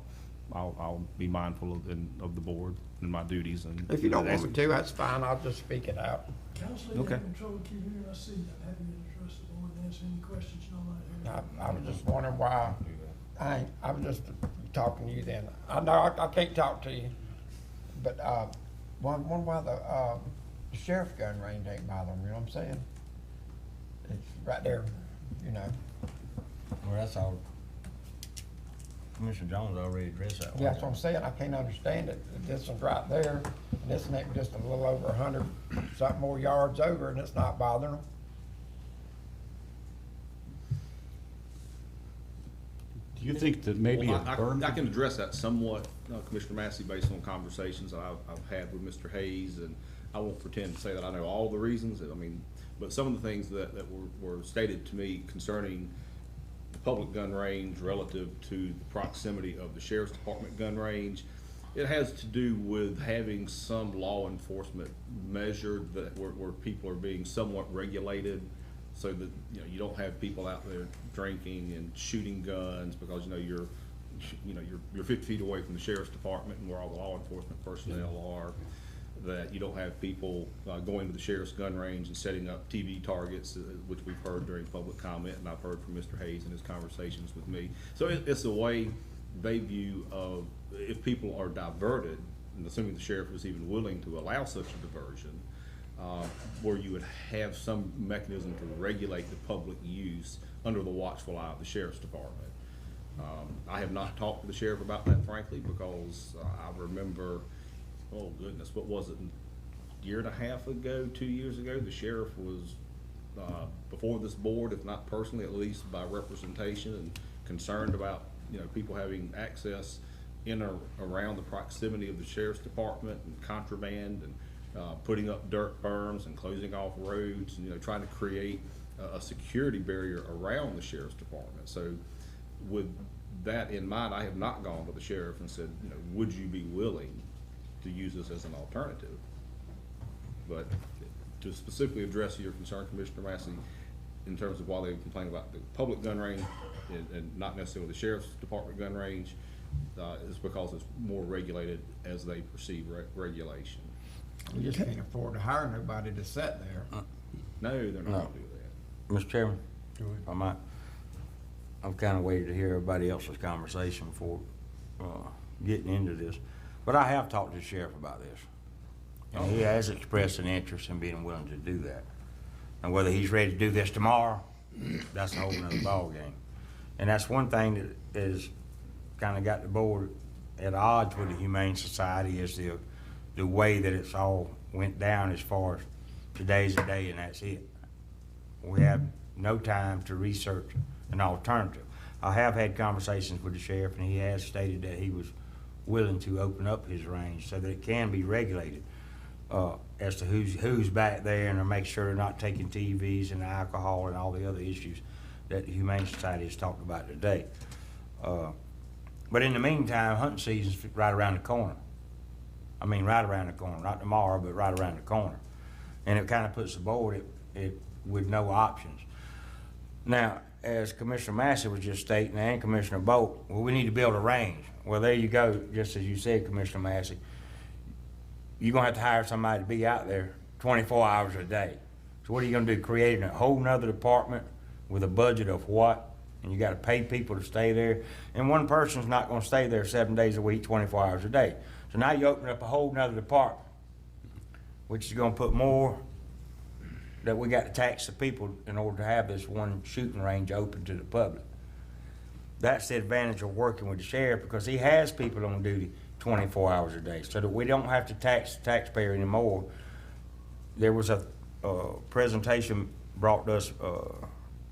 Speaker 4: be mindful of the board and my duties. And
Speaker 7: if you don't want me to, that's fine, I'll just speak it out.
Speaker 9: Counselor,
Speaker 4: Okay.
Speaker 9: you having trouble keeping here? I see that. Have you addressed the board and answer any questions you don't like?
Speaker 7: I was just wondering why, I was just talking to you then. I know I can't talk to you, but, wonder why the sheriff's gun range ain't bothering, you know what I'm saying? It's right there, you know.
Speaker 3: Well, that's all. Commissioner Jones already addressed that one.
Speaker 7: Yeah, that's what I'm saying, I can't understand it. This one's right there, and this next just a little over 100, something more yards over, and it's not bothering them.
Speaker 5: Do you think that maybe a
Speaker 4: Well,
Speaker 5: berm?
Speaker 4: I can address that somewhat, Commissioner Massey, based on conversations that I've had with Mr. Hayes, and I won't pretend to say that I know all the reasons, I mean, but some of the things that were stated to me concerning the public gun range relative to the proximity of the sheriff's department gun range, it has to do with having some law enforcement measure that where people are being somewhat regulated, so that, you know, you don't have people out there drinking and shooting guns because, you're 50 feet away from the sheriff's department and where all the law enforcement personnel are, that you don't have people going to the sheriff's gun range and setting up TV targets, which we've heard during public comment, and I've heard from Mr. Hayes in his conversations with me. So it's a way they view of, if people are diverted, and assuming the sheriff was even willing to allow such a diversion, where you would have some mechanism to regulate the public use under the watchful eye of the sheriff's department. I have not talked to the sheriff about that, frankly, because I remember, oh goodness, what was it, a year and a half ago, 2 years ago, the sheriff was before this board, if not personally, at least by representation, and concerned about, people having access in or around the proximity of the sheriff's department, and contraband, and putting up dirt berms and closing off roads, and trying to create a security barrier around the sheriff's department. So with that in mind, I have not gone to the sheriff and said, would you be willing to use this as an alternative? But to specifically address your concern, Commissioner Massey, in terms of why they complain about the public gun range and not necessarily the sheriff's department gun range, is because it's more regulated as they perceive regulation.
Speaker 7: You just can't afford to hire nobody to sit there.
Speaker 4: No, they're not gonna do that.
Speaker 3: Mr. Chairman, I'm kind of waiting to hear everybody else's conversation before getting into this. But I have talked to the sheriff about this. And he has expressed an interest in being willing to do that. And whether he's ready to do this tomorrow, that's a whole nother ballgame. And that's one thing that is kind of got the board at odds with the Humane Society, is the way that it's all went down as far as today's the day and that's it. We have no time to research an alternative. I have had conversations with the sheriff, and he has stated that he was willing to open up his range so that it can be regulated as to who's back there, and to make sure they're not taking TVs and alcohol and all the other issues that the Humane Society has talked about today. But in the meantime, hunting season's right around the corner. I mean, right around the corner, not tomorrow, but right around the corner. And it kind of puts the board with no options. Now, as Commissioner Massey was just stating, and Commissioner Bolt, well, we need to build a range. Well, there you go, just as you said, Commissioner Massey. You're gonna have to hire somebody to be out there 24 hours a day. So what are you gonna do, create a whole nother department with a budget of what? And you gotta pay people to stay there. And one person's not gonna stay there 7 days a week, 24 hours a day. So now you open up a whole nother department, which is gonna put more that we got to tax the people in order to have this one shooting range open to the public. That's the advantage of working with the sheriff, because he has people on duty 24 hours a day, so that we don't have to tax the taxpayer anymore. There was a presentation brought to us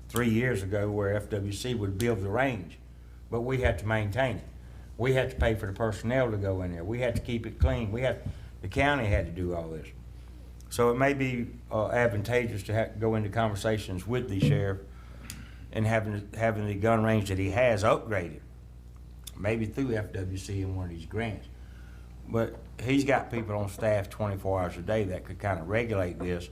Speaker 3: 3 years ago where FWC would build the range, but we had to maintain it. We had to pay for the personnel to go in there. We had to keep it clean. The county had to do all this. So it may be advantageous to go into conversations with the sheriff and having the gun range that he has upgraded, maybe through FWC in one of these grants. But he's got people on staff 24 hours a day that could kind of regulate this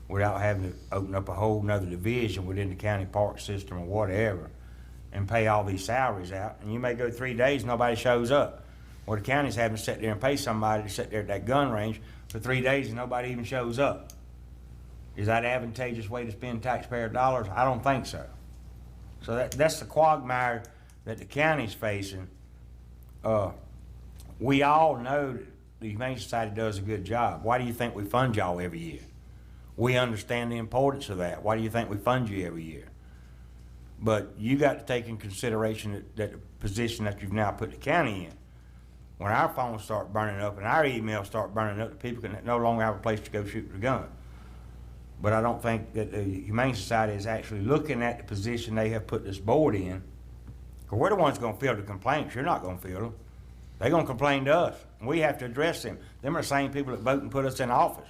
Speaker 3: without having to open up a whole nother division within the county park system or whatever and pay all these salaries out. And you may go 3 days, nobody shows up. Well, the county's having to sit there and pay somebody to sit there at that gun range for 3 days and nobody even shows up. Is that an advantageous way to spend taxpayer dollars? I don't think so. So that's the quagmire that the county's facing. We all know that the Humane Society does a good job. Why do you think we fund y'all every year? We understand the importance of that. Why do you think we fund you every year? But you got to take in consideration that the position that you've now put the county in. When our phones start burning up and our emails start burning up, the people can no longer have a place to go shoot their gun. But I don't think that the Humane Society is actually looking at the position they have put this board in. Because we're the ones gonna field the complaints, you're not gonna field them. They're gonna complain to us, and we have to address them. Them are the same people that vote and put us in office.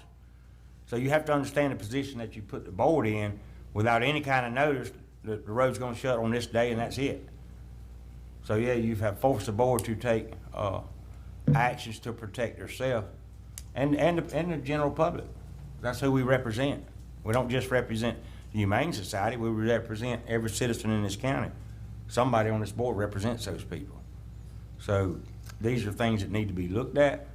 Speaker 3: So you have to understand the position that you put the board in without any kind of notice that the road's gonna shut on this day and that's it. So yeah, you have forced the board to take, actions to protect yourself and the general public. That's who we represent. We don't just represent the Humane Society, we represent every citizen in this county. Somebody on this board represents those people. So these are things that need to be looked at.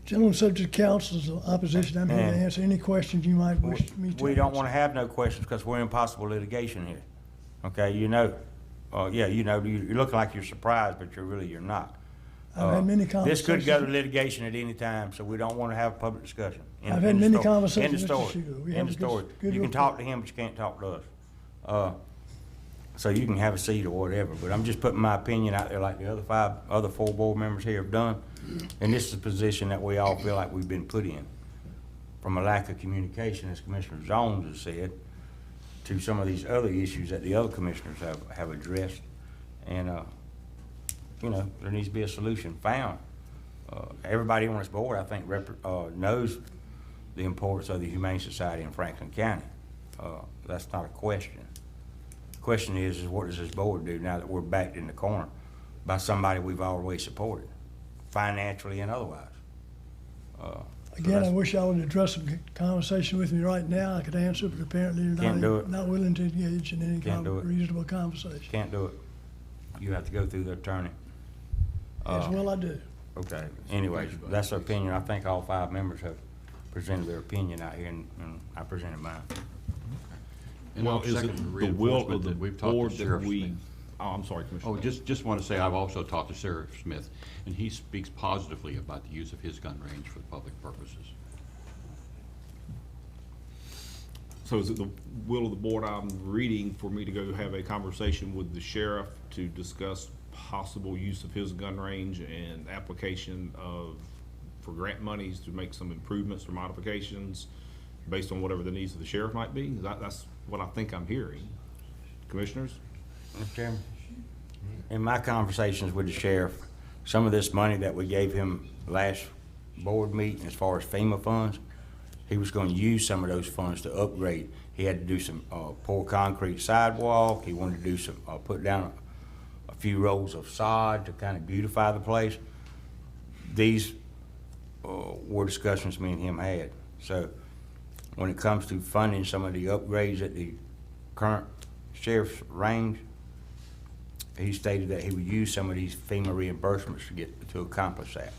Speaker 9: Gentlemen, subject to counsel's opposition, I'm here to
Speaker 3: And-
Speaker 9: answer any questions you might wish me to.
Speaker 3: We don't
Speaker 9: answer.
Speaker 3: wanna have no questions because we're in possible litigation here. Okay, you know, yeah, you know, you're looking like you're surprised, but you're not.
Speaker 9: I've had many
Speaker 3: This could go to
Speaker 9: conversations.
Speaker 3: litigation at any time, so we don't wanna have a public discussion. End-
Speaker 9: I've had
Speaker 3: end of
Speaker 9: many
Speaker 3: story.
Speaker 9: conversations
Speaker 3: End of
Speaker 9: with Mr.
Speaker 3: story.
Speaker 9: Shuler. We
Speaker 3: End
Speaker 9: have
Speaker 3: of
Speaker 9: a good-
Speaker 3: story.
Speaker 9: good
Speaker 3: You can
Speaker 9: rapport.
Speaker 3: talk to him, but you can't talk to us. So you can have a seat or whatever, but I'm just putting my opinion out there like the other four board members here have done. And this is a position that we all feel like we've been put in. From a lack of communication, as Commissioner Jones has said, to some of these other issues that the other commissioners have addressed. And, you know, there needs to be a solution found. Everybody on this board, I think, knows the importance of the Humane Society in Franklin County. That's not a question. The question is what does this board do now that we're backed in the corner by somebody we've always supported, financially and otherwise?
Speaker 9: Again, I wish I would address some conversation with me right now. I could answer, but apparently
Speaker 3: Can't do
Speaker 9: you're
Speaker 3: it.
Speaker 9: not willing to engage in any
Speaker 3: Can't do it.
Speaker 9: reasonable conversation.
Speaker 3: Can't do it. You have to go through the attorney.
Speaker 9: As well I do.
Speaker 3: Okay, anyways, that's the opinion. I think all five members have presented their opinion out here, and I presented mine.
Speaker 5: And
Speaker 4: Well,
Speaker 5: I'll
Speaker 4: is
Speaker 5: second
Speaker 4: it
Speaker 5: the
Speaker 4: the will
Speaker 5: reinforcement
Speaker 4: of the
Speaker 5: that we've talked to
Speaker 4: board that
Speaker 5: Sheriff
Speaker 4: we,
Speaker 5: Smith.
Speaker 4: oh, I'm sorry, Commissioner.
Speaker 5: Oh, just want to say, I've also talked to Sheriff Smith, and he speaks positively about the use of his gun range for public purposes.
Speaker 4: So is it the will of the board I'm reading for me to go have a conversation with the sheriff to discuss possible use of his gun range and application for grant monies to make some improvements or modifications based on whatever the needs of the sheriff might be? That's what I think I'm hearing. Commissioners?
Speaker 3: Mr. Chairman, in my conversations with the sheriff, some of this money that we gave him last board meeting as far as FEMA funds, he was gonna use some of those funds to upgrade. He had to do some, pour concrete sidewalk, he wanted to do some, put down a few rolls of sod to kind of beautify the place. These, were discussions me and him had. So, when it comes to funding some of the upgrades at the current sheriff's range, he stated that he would use some of these FEMA reimbursements to accomplish that.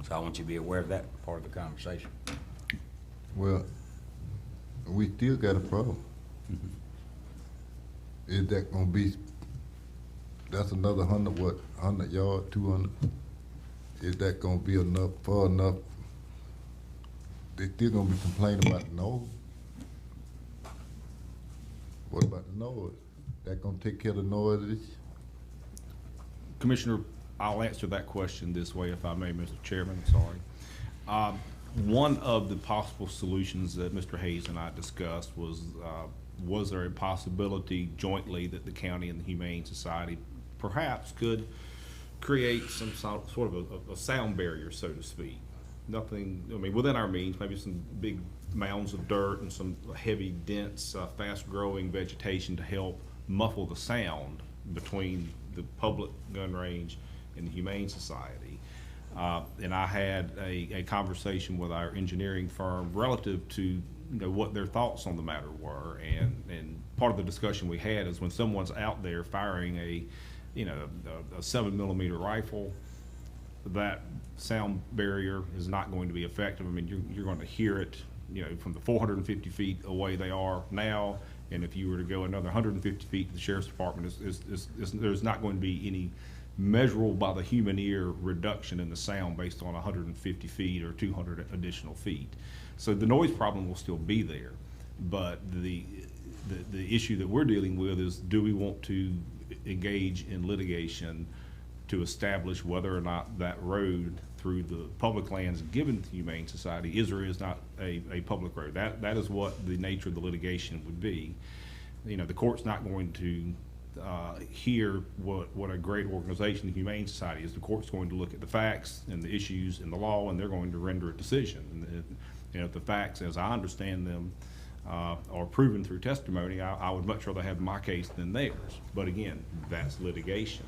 Speaker 3: So I want you to be aware of that part of the conversation.
Speaker 1: Well, we still got a problem. Is that gonna be, that's another 100 yard, 200? Is that gonna be enough, far enough? They still gonna be complaining about the noise? What about the noise? That gonna take care of the noise?
Speaker 4: Commissioner, I'll answer that question this way, if I may, Mr. Chairman, sorry. One of the possible solutions that Mr. Hayes and I discussed was there a possibility jointly that the county and the Humane Society perhaps could create some sort of a sound barrier, so to speak? Nothing, I mean, within our means, maybe some big mounds of dirt and some heavy, dense, fast-growing vegetation to help muffle the sound between the public gun range and the Humane Society. And I had a conversation with our engineering firm relative to what their thoughts on the matter were. And part of the discussion we had is when someone's out there firing a 7mm rifle, that sound barrier is not going to be effective. I mean, you're going to hear it, from the 450 feet away they are now. And if you were to go another 150 feet to the sheriff's department, there's not going to be any measurable by the human ear reduction in the sound based on 150 feet or 200 additional feet. So the noise problem will still be there, but the issue that we're dealing with is, do we want to engage in litigation to establish whether or not that road through the public lands given to the Humane Society is or is not a public road? That is what the nature of the litigation would be. You know, the court's not going to hear what a great organization the Humane Society is. The court's going to look at the facts and the issues in the law, and they're going to render a decision. And you know, if the facts, as I understand them, are proven through testimony, I would much rather have my case than theirs. But again, that's litigation.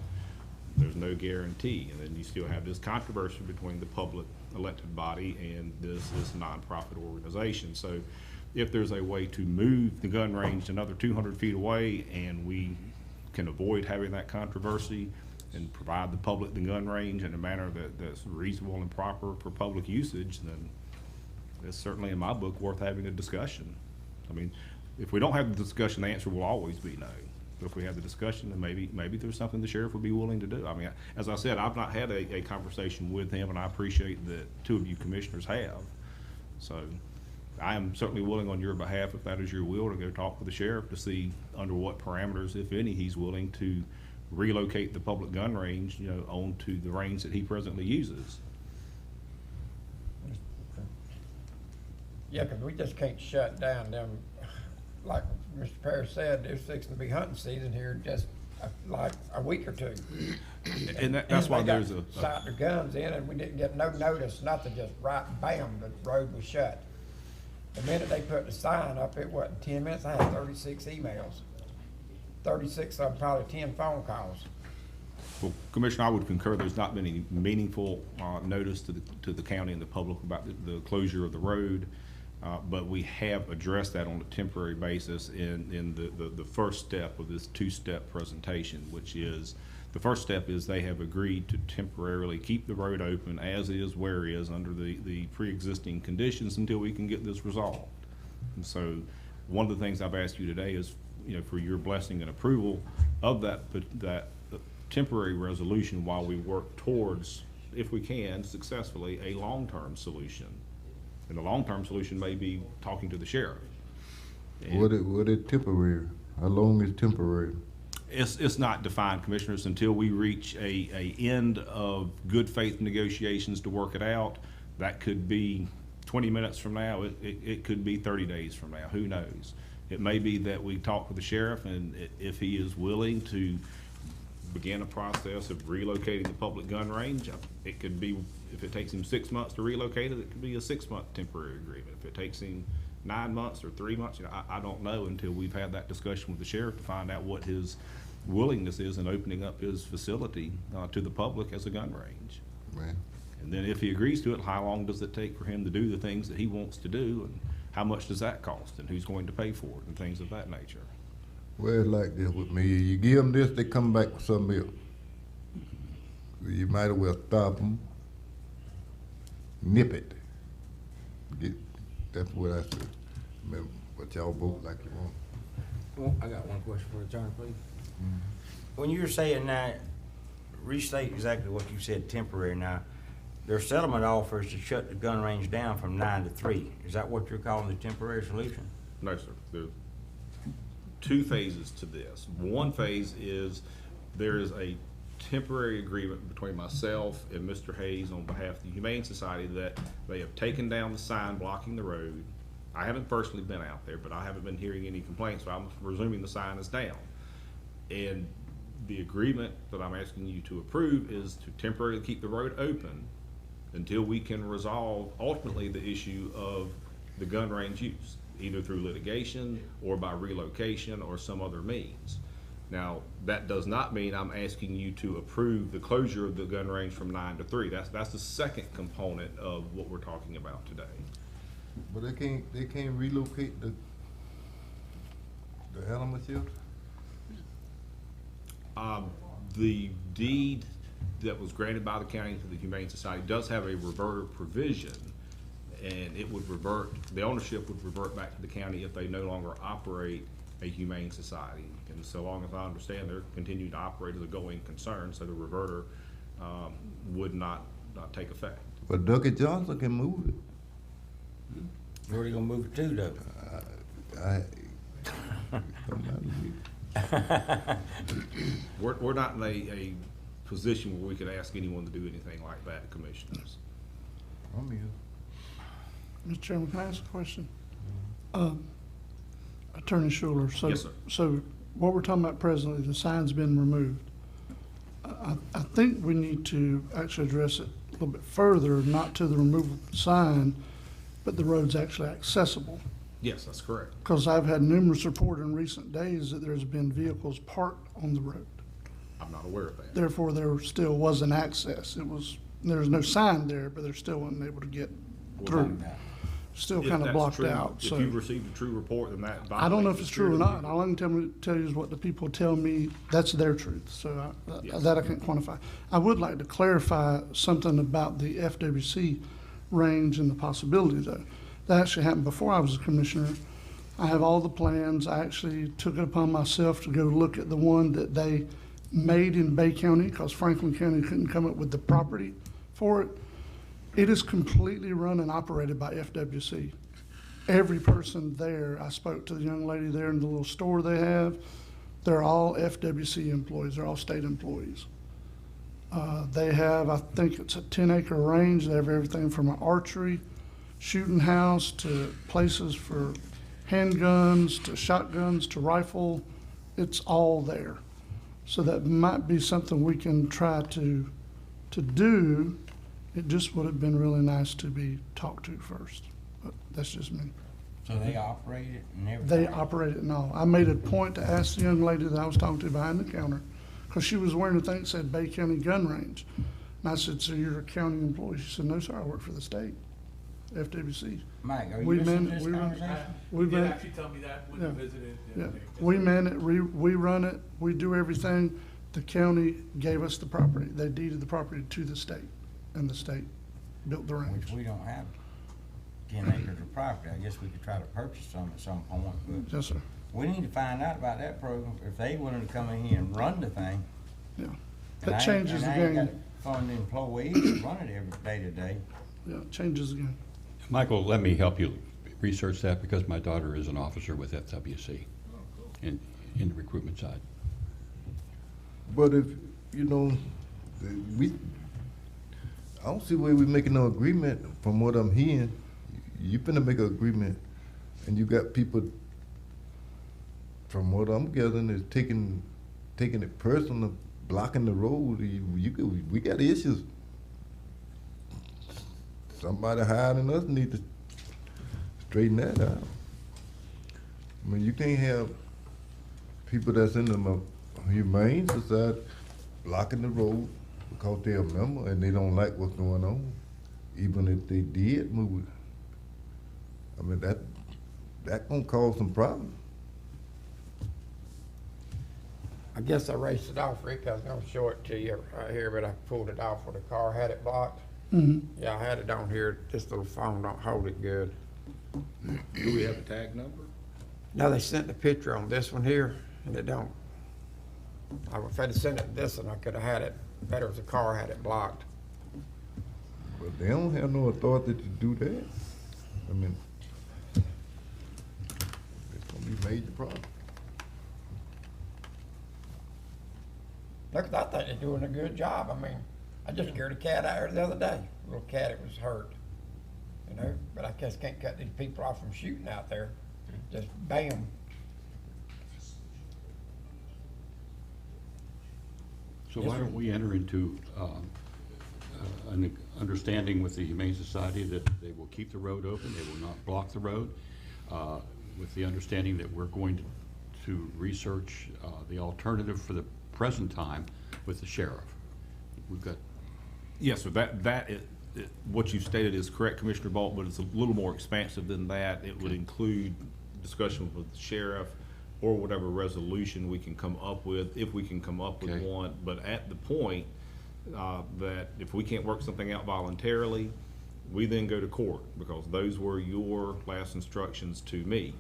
Speaker 4: There's no guarantee, and then you still have this controversy between the public elected body and this nonprofit organization. So if there's a way to move the gun range another 200 feet away and we can avoid having that controversy and provide the public the gun range in a manner that's reasonable and proper for public usage, then it's certainly, in my book, worth having a discussion. I mean, if we don't have the discussion, the answer will always be no. But if we have the discussion, then maybe there's something the sheriff would be willing to do. I mean, as I said, I've not had a conversation with him, and I appreciate that two of you commissioners have. So I am certainly willing on your behalf, if that is your will, to go talk with the sheriff to see under what parameters, if any, he's willing to relocate the public gun range, you know, onto the range that he presently uses.
Speaker 7: Yeah, 'cause we just can't shut down them, like Mr. Perry said, there's fixing to be hunting season here just like a week or two.
Speaker 4: And that's why
Speaker 7: They got
Speaker 4: there's
Speaker 7: sight their guns in, and we didn't get no notice, nothing, just right, bam, the road was shut. The minute they put the sign up, it wasn't 10 minutes, I had 36 emails. 36 of them, probably 10 phone calls.
Speaker 4: Well, Commissioner, I would concur there's not been any meaningful notice to the county and the public about the closure of the road. But we have addressed that on a temporary basis in the first step of this two-step presentation, which is, the first step is they have agreed to temporarily keep the road open as is, where is, under the pre-existing conditions until we can get this resolved. And so one of the things I've asked you today is, you know, for your blessing and approval of that temporary resolution while we work towards, if we can, successfully, a long-term solution. And the long-term solution may be talking to the sheriff.
Speaker 1: What is temporary? How long is temporary?
Speaker 4: It's not defined, commissioners, until we reach a end of good faith negotiations to work it out. That could be 20 minutes from now. It could be 30 days from now. Who knows? It may be that we talk with the sheriff, and if he is willing to begin a process of relocating the public gun range, it could be, if it takes him 6 months to relocate it, it could be a 6-month temporary agreement. If it takes him 9 months or 3 months, you know, I don't know until we've had that discussion with the sheriff to find out what his willingness is in opening up his facility to the public as a gun range.
Speaker 1: Right.
Speaker 4: And then if he agrees to it, how long does it take for him to do the things that he wants to do, and how much does that cost, and who's going to pay for it, and things of that nature.
Speaker 1: Well, it's like this with me. You give them this, they come back with something else. You might as well stop them, nip it. That's what I said. But y'all vote like you want.
Speaker 3: Well, I got one question for the attorney, please. When you're saying that, restate exactly what you said, temporary now. Their settlement offer is to shut the gun range down from 9 to 3. Is that what you're calling the temporary solution?
Speaker 4: No, sir. There's two phases to this. One phase is there is a temporary agreement between myself and Mr. Hayes on behalf of the Humane Society that they have taken down the sign blocking the road. I haven't personally been out there, but I haven't been hearing any complaints, so I'm presuming the sign is down. And the agreement that I'm asking you to approve is to temporarily keep the road open until we can resolve ultimately the issue of the gun range use, either through litigation or by relocation or some other means. Now, that does not mean I'm asking you to approve the closure of the gun range from 9 to 3. That's the second component of what we're talking about today.
Speaker 1: But they can't relocate the animal shelter?
Speaker 4: The deed that was granted by the county to the Humane Society does have a reverter provision, and it would revert, the ownership would revert back to the county if they no longer operate a Humane Society. And so long as I understand, they're continuing to operate as a going concern, so the reverter would not take effect.
Speaker 1: But Dougie Johnson can move it.
Speaker 3: Where are they gonna move it to, though?
Speaker 4: We're not in a position where we could ask anyone to do anything like that, commissioners.
Speaker 1: I'm here.
Speaker 8: Mr. Chairman, can I ask a question? Attorney Schuler, so.
Speaker 4: Yes, sir.
Speaker 8: So what we're talking about presently, the sign's been removed. I think we need to actually address it a little bit further, not to the removal of the sign, but the road's actually accessible.
Speaker 4: Yes, that's correct.
Speaker 8: Because I've had numerous reports in recent days that there's been vehicles parked on the road.
Speaker 4: I'm not aware of that.
Speaker 8: Therefore, there still wasn't access. There's no sign there, but they're still unable to get through. Still
Speaker 4: If
Speaker 8: kind of
Speaker 4: that's
Speaker 8: blocked
Speaker 4: true,
Speaker 8: out,
Speaker 4: If
Speaker 8: so.
Speaker 4: you've received a true report, then that
Speaker 8: I don't know if
Speaker 4: violates
Speaker 8: it's
Speaker 4: the
Speaker 8: true or
Speaker 4: spirit of
Speaker 8: not.
Speaker 4: the-
Speaker 8: All I can tell you is what the people tell me, that's their truth, so
Speaker 4: Yes.
Speaker 8: that I can't quantify. I would like to clarify something about the FWC range and the possibility though. That actually happened before I was a commissioner. I have all the plans. I actually took it upon myself to go look at the one that they made in Bay County, because Franklin County couldn't come up with the property for it. It is completely run and operated by FWC. Every person there, I spoke to the young lady there in the little store they have, they're all FWC employees, they're all state employees. They have, I think it's a 10-acre range, they have everything from an archery, shooting house, to places for handguns, to shotguns, to rifle, it's all there. So that might be something we can try to do. It just would have been really nice to be talked to first, but that's just me.
Speaker 3: So they operate it and everything?
Speaker 8: They operate it and all. I made a point to ask the young lady that I was talking to behind the counter, because she was wearing a thing that said Bay County Gun Range. And I said, so you're a county employee? She said, no, sir, I work for the state, FWC.
Speaker 3: Mike, are you
Speaker 8: We
Speaker 3: listening
Speaker 8: man-
Speaker 3: to this
Speaker 8: we run-
Speaker 3: conversation?
Speaker 8: We
Speaker 2: He did
Speaker 8: ran,
Speaker 2: actually tell me that when
Speaker 8: Yeah.
Speaker 2: you visited.
Speaker 8: yeah, we man it, we run it, we do everything. The county gave us the property. They deeded the property to the state, and the state built the range.
Speaker 3: Which we don't have 10 acres of property. I guess we could try to purchase some at some point, but
Speaker 8: Yes, sir.
Speaker 3: we need to find out about that program, if they willing to come in here and run the thing.
Speaker 8: Yeah.
Speaker 3: And
Speaker 8: That
Speaker 3: I ain't-
Speaker 8: changes the
Speaker 3: and I ain't
Speaker 8: game.
Speaker 3: got to fund employees to run it every day to day.
Speaker 8: Yeah, it changes the game.
Speaker 5: Michael, let me help you research that because my daughter is an officer with FWC in the recruitment side.
Speaker 1: But if, you know, I don't see where we making no agreement from what I'm hearing. You finna make an agreement and you got people, from what I'm gathering, is taking it personal, blocking the road. We got issues. Somebody higher than us need to straighten that out. I mean, you can't have people that's in the humane society blocking the road because they're a member and they don't like what's going on, even if they did move it. I mean, that gonna cause some problems.
Speaker 7: I guess I raced it off, Rick. I was gonna show it to you right here, but I pulled it off where the car had it blocked. Yeah, I had it on here. This little phone don't hold it good.
Speaker 4: Do we have a tag number?
Speaker 7: Now, they sent the picture on this one here, and it don't. If they'd have sent it this one, I could have had it better if the car had it blocked.
Speaker 1: But they don't have no authority to do that. I mean, it's gonna be a major problem.
Speaker 7: Look, I think they're doing a good job. I mean, I just scared a cat out here the other day. A little cat, it was hurt. You know, but I guess can't cut these people off from shooting out there. Just bam.
Speaker 5: So
Speaker 7: Yes,
Speaker 5: why
Speaker 7: sir.
Speaker 5: don't we enter into an understanding with the Humane Society that they will keep the road open, they will not block the road, with the understanding that we're going to research the alternative for the present time with the sheriff. We've got,
Speaker 4: Yes, sir. What you stated is correct, Commissioner Bolt, but it's a little more expansive than that. It would include discussion with the sheriff or whatever resolution we can come up with, if we can come up with
Speaker 5: Okay.
Speaker 4: one. But at the point that if we can't work something out voluntarily, we then go to court, because those were your last instructions to me.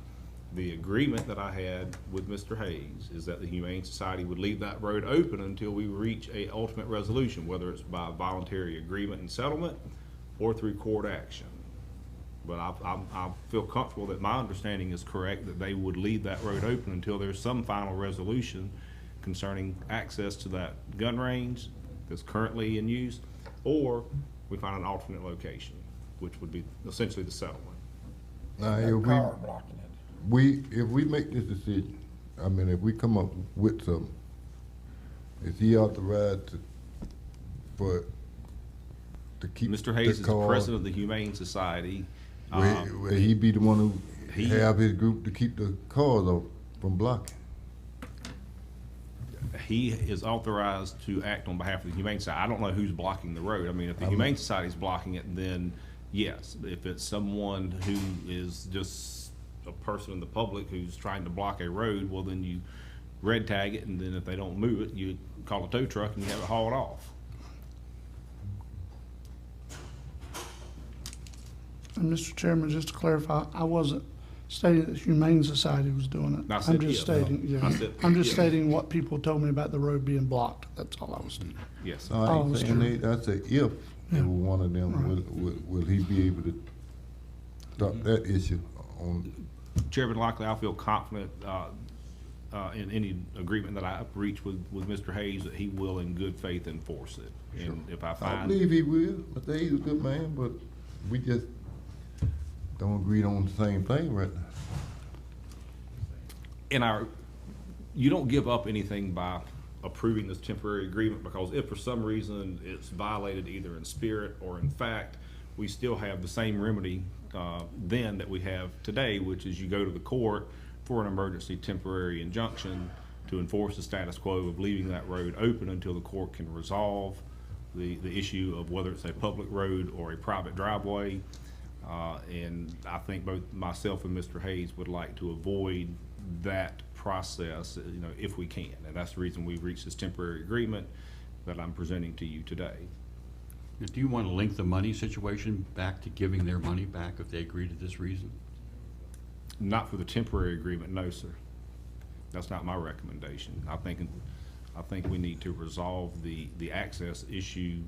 Speaker 4: The agreement that I had with Mr. Hayes is that the Humane Society would leave that road open until we reach a ultimate resolution, whether it's by voluntary agreement and settlement or through court action. but I feel comfortable that my understanding is correct, that they would leave that road open until there's some final resolution concerning access to that gun range that's currently in use, or we find an alternate location, which would be essentially the settlement.
Speaker 1: Now,
Speaker 7: That
Speaker 1: if
Speaker 7: car blocking it.
Speaker 1: if we make this decision, I mean, if we come up with something, is he authorized to keep
Speaker 4: Mr. Hayes is the
Speaker 1: car?
Speaker 4: president of the Humane Society.
Speaker 1: Will he be the one who
Speaker 4: he-
Speaker 1: have his group to keep the cars off from blocking?
Speaker 4: He is authorized to act on behalf of the Humane Society. I don't know who's blocking the road. I mean, if the Humane Society is blocking it, then yes. If it's someone who is just a person in the public who's trying to block a road, well, then you red tag it, and then if they don't move it, you call a tow truck and you have it hauled off.
Speaker 8: And Mr. Chairman, just to clarify, I wasn't stating that the Humane Society was doing it.
Speaker 4: I said
Speaker 8: I'm just
Speaker 4: if.
Speaker 8: stating, yeah,
Speaker 4: I said
Speaker 8: I'm just
Speaker 4: if.
Speaker 8: stating what people told me about the road being blocked. That's all I was doing.
Speaker 4: Yes.
Speaker 1: No, I
Speaker 8: Oh,
Speaker 1: ain't
Speaker 8: that's
Speaker 1: saying
Speaker 8: true.
Speaker 1: they, I say if it were one of them, will he be able to stop that issue on?
Speaker 4: Chairman Lockley, I feel confident in any agreement that I reach with Mr. Hayes that he will in good faith enforce it. And if I
Speaker 1: I
Speaker 4: find,
Speaker 1: believe he will. Mr. Hayes is a good man, but we just don't agree on the same thing right now.
Speaker 4: you don't give up anything by approving this temporary agreement, because if for some reason it's violated either in spirit or in fact, we still have the same remedy then that we have today, which is you go to the court for an emergency temporary injunction to enforce the status quo of leaving that road open until the court can resolve the issue of whether it's a public road or a private driveway. And I think both myself and Mr. Hayes would like to avoid that process, if we can. And that's the reason we've reached this temporary agreement that I'm presenting to you today.
Speaker 5: Do you want to link the money situation back to giving their money back if they agree to this reason?
Speaker 4: Not for the temporary agreement, no, sir. That's not my recommendation. I think we need to resolve the access issue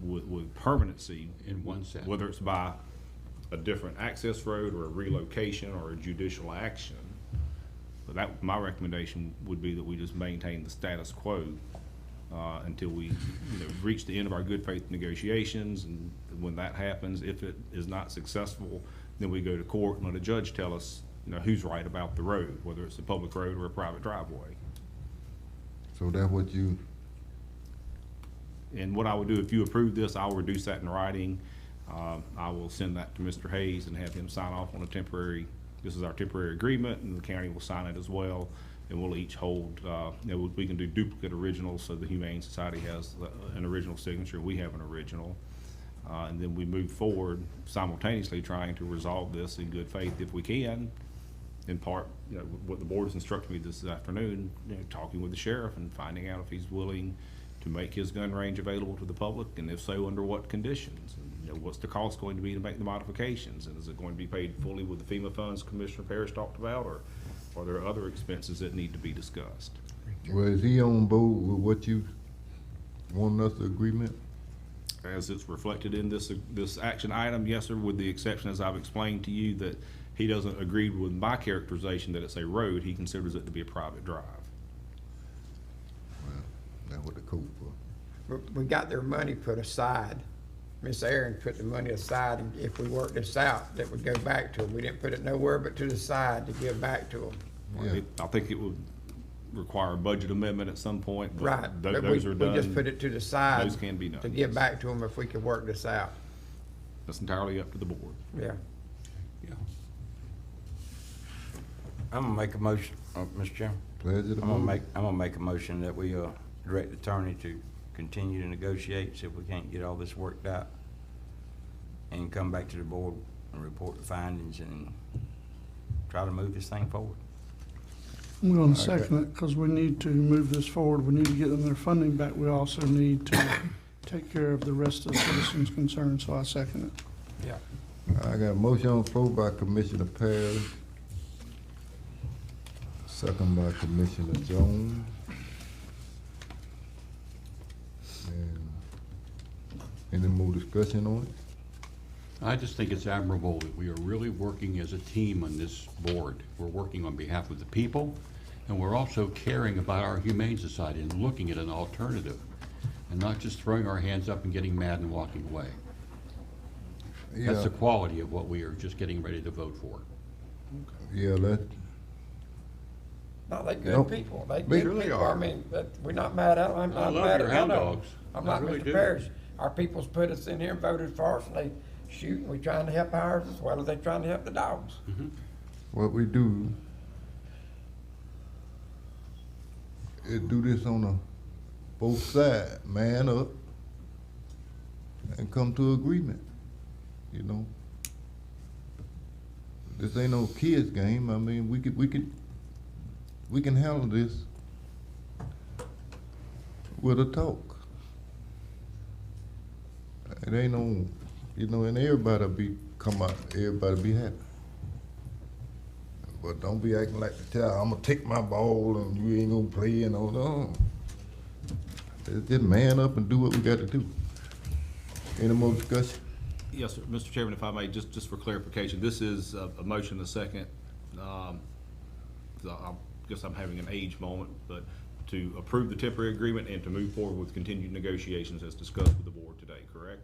Speaker 4: with permanency.
Speaker 5: In one set.
Speaker 4: Whether it's by a different access road or a relocation or a judicial action. But my recommendation would be that we just maintain the status quo until we reach the end of our good faith negotiations. And when that happens, if it is not successful, then we go to court and let a judge tell us who's right about the road, whether it's a public road or a private driveway.
Speaker 1: So that's what you,
Speaker 4: And what I would do, if you approve this, I'll reduce that in writing. I will send that to Mr. Hayes and have him sign off on a temporary, this is our temporary agreement, and the county will sign it as well. And we'll each hold, we can do duplicate originals, so the Humane Society has an original signature, we have an original. And then we move forward simultaneously trying to resolve this in good faith if we can. In part, what the board has instructed me this afternoon, talking with the sheriff and finding out if he's willing to make his gun range available to the public, and if so, under what conditions. And, what's the cost going to be to make the modifications, and is it going to be paid fully with the FEMA funds Commissioner Parrish talked about, or are there other expenses that need to be discussed?
Speaker 1: well, is he on board with what you want us to agreement?
Speaker 4: As it's reflected in this action item, yes, sir, with the exception, as I've explained to you, that he doesn't agree with my characterization that it's a road. He considers it to be a private drive.
Speaker 1: Well, that's what the code for.
Speaker 7: We got their money put aside. Miss Aaron put the money aside, and if we work this out, that would go back to them. We didn't put it nowhere but to the side to give back to them.
Speaker 1: Yeah.
Speaker 4: I think it would require a budget amendment at some point,
Speaker 7: Right,
Speaker 4: but
Speaker 7: but
Speaker 4: those are done.
Speaker 7: we just put it to the side.
Speaker 4: Those can be done,
Speaker 7: To give
Speaker 4: yes.
Speaker 7: back to them if we could work this out,
Speaker 4: That's entirely up to the board.
Speaker 7: yeah.
Speaker 5: Yeah.
Speaker 3: I'm gonna make a motion, Mr. Chairman.
Speaker 1: Pleasure to
Speaker 3: I'm
Speaker 1: move.
Speaker 3: gonna make a motion that we, direct the attorney to continue to negotiate, see if we can't get all this worked out, and come back to the board and report the findings and try to move this thing forward.
Speaker 8: I'm going to second it because we need to move this forward. We need to get them their funding back. We also need to take care of the rest of the citizens' concerns, so I second it.
Speaker 7: Yeah.
Speaker 1: I got a motion on the floor by Commissioner Parrish, second by Commissioner Jones. And any more discussion on it?
Speaker 5: I just think it's admirable that we are really working as a team on this board. We're working on behalf of the people, and we're also caring about our Humane Society and looking at an alternative, and not just throwing our hands up and getting mad and walking away. That's
Speaker 1: Yeah.
Speaker 5: the quality of what we are just getting ready to vote for.
Speaker 1: Yeah, that,
Speaker 7: No, they good
Speaker 1: Nope.
Speaker 7: people. They
Speaker 1: They
Speaker 7: good
Speaker 1: really
Speaker 7: people. I
Speaker 1: are.
Speaker 7: mean, we're not mad at them. I'm
Speaker 5: I
Speaker 7: not
Speaker 5: love
Speaker 7: mad
Speaker 5: your
Speaker 7: at
Speaker 5: hound
Speaker 7: none of them.
Speaker 5: dogs.
Speaker 7: I'm
Speaker 5: I
Speaker 7: like
Speaker 5: really
Speaker 7: Mr.
Speaker 5: do.
Speaker 7: Parrish. Our people's put us in here and voted for us, and they shoot, and we trying to help ours as well as they trying to help the dogs.
Speaker 1: what we do is do this on a both sides, man up, and come to agreement, you know? This ain't no kids game. I mean, we can handle this with a talk. It ain't no, you know, and everybody be happy. But don't be acting like the child, I'm gonna take my ball and you ain't gonna play and all that. Just man up and do what we gotta do. Any more discussion?
Speaker 4: Yes, sir. Mr. Chairman, if I may, just for clarification, this is a motion, a second. I guess I'm having an age moment, but to approve the temporary agreement and to move forward with continued negotiations as discussed with the board today, correct?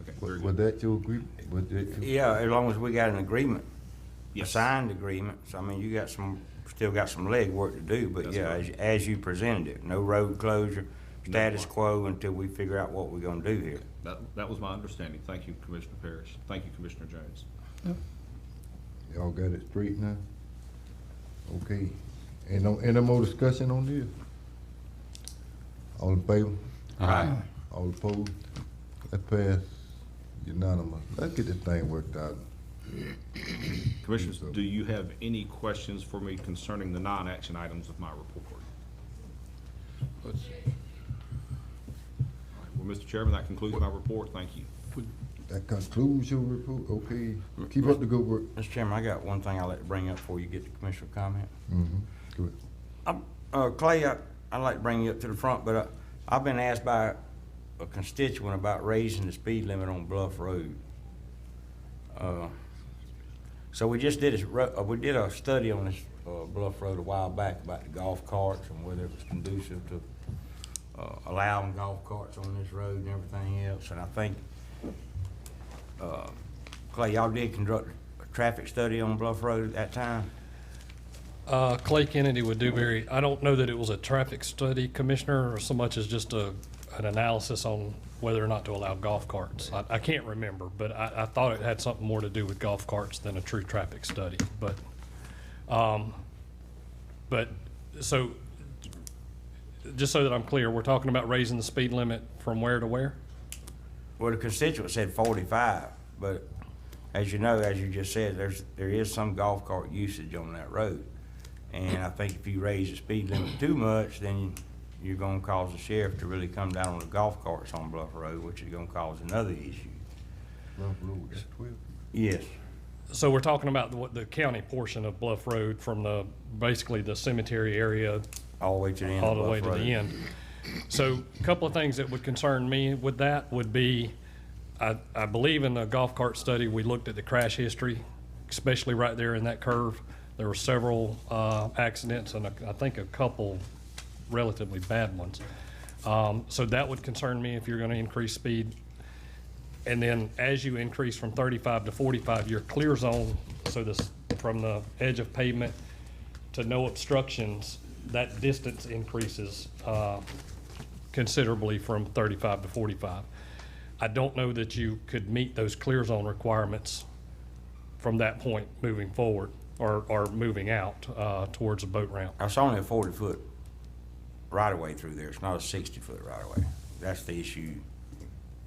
Speaker 4: Okay, very
Speaker 1: Was
Speaker 4: good.
Speaker 1: that your agreement? Was that your?
Speaker 3: Yeah, as long as we got an agreement, a
Speaker 4: Yes.
Speaker 3: signed agreement, so I mean, you got still got some leg work to do, but
Speaker 4: That's
Speaker 3: yeah,
Speaker 4: right.
Speaker 3: as you presented it, no road closure, status
Speaker 4: No.
Speaker 3: quo until we figure out what we're gonna do here.
Speaker 4: That was my understanding. Thank you, Commissioner Parrish. Thank you, Commissioner Jones.
Speaker 1: Y'all got it straight now? Okay. Any more discussion on this? All in favor?
Speaker 5: Aye.
Speaker 1: All opposed? That passed unanimous. Let's get this thing worked out.
Speaker 4: Commissioners, do you have any questions for me concerning the non-action items of my report?
Speaker 5: Let's-
Speaker 4: Well, Mr. Chairman, that concludes my report. Thank you.
Speaker 1: That concludes your report? Okay. Keep up the good work.
Speaker 3: Mr. Chairman, I got one thing I'd like to bring up before you get to commissioner comment.
Speaker 1: Good.
Speaker 3: Clay, I'd like to bring you up to the front, but I've been asked by a constituent about raising the speed limit on Bluff Road. So we just did a study on this Bluff Road a while back about the golf carts and whether it was conducive to allowing golf carts on this road and everything else. And I think, Clay, y'all did conduct a traffic study on Bluff Road at that time?
Speaker 10: Clay Kennedy would do I don't know that it was a traffic study, Commissioner, or so much as just an analysis on whether or not to allow golf carts. I can't remember, but I thought it had something more to do with golf carts than a true traffic study. But so, just so that I'm clear, we're talking about raising the speed limit from where to where?
Speaker 3: Well, the constituent said 45, but as you know, as you just said, there is some golf cart usage on that road. And I think if you raise the speed limit too much, then you're gonna cause the sheriff to really come down on the golf carts on Bluff Road, which is gonna cause another issue.
Speaker 1: Bluff Road, that's 12.
Speaker 3: Yes.
Speaker 10: So we're talking about the county portion of Bluff Road from basically the cemetery area
Speaker 3: All the way to the end
Speaker 10: all
Speaker 3: of
Speaker 10: the way
Speaker 3: Bluff
Speaker 10: to
Speaker 3: Road.
Speaker 10: the end. So a couple of things that would concern me with that would be, I believe in the golf cart study, we looked at the crash history, especially right there in that curve. There were several accidents and I think a couple relatively bad ones. So that would concern me if you're gonna increase speed. And then as you increase from 35 to 45, your clear zone, so this, from the edge of pavement to no obstructions, that distance increases considerably from 35 to 45. I don't know that you could meet those clear zone requirements from that point moving forward or moving out towards a boat ramp.
Speaker 3: It's only a 40-foot right-of-way through there. It's not a 60-foot right-of-way. That's the issue.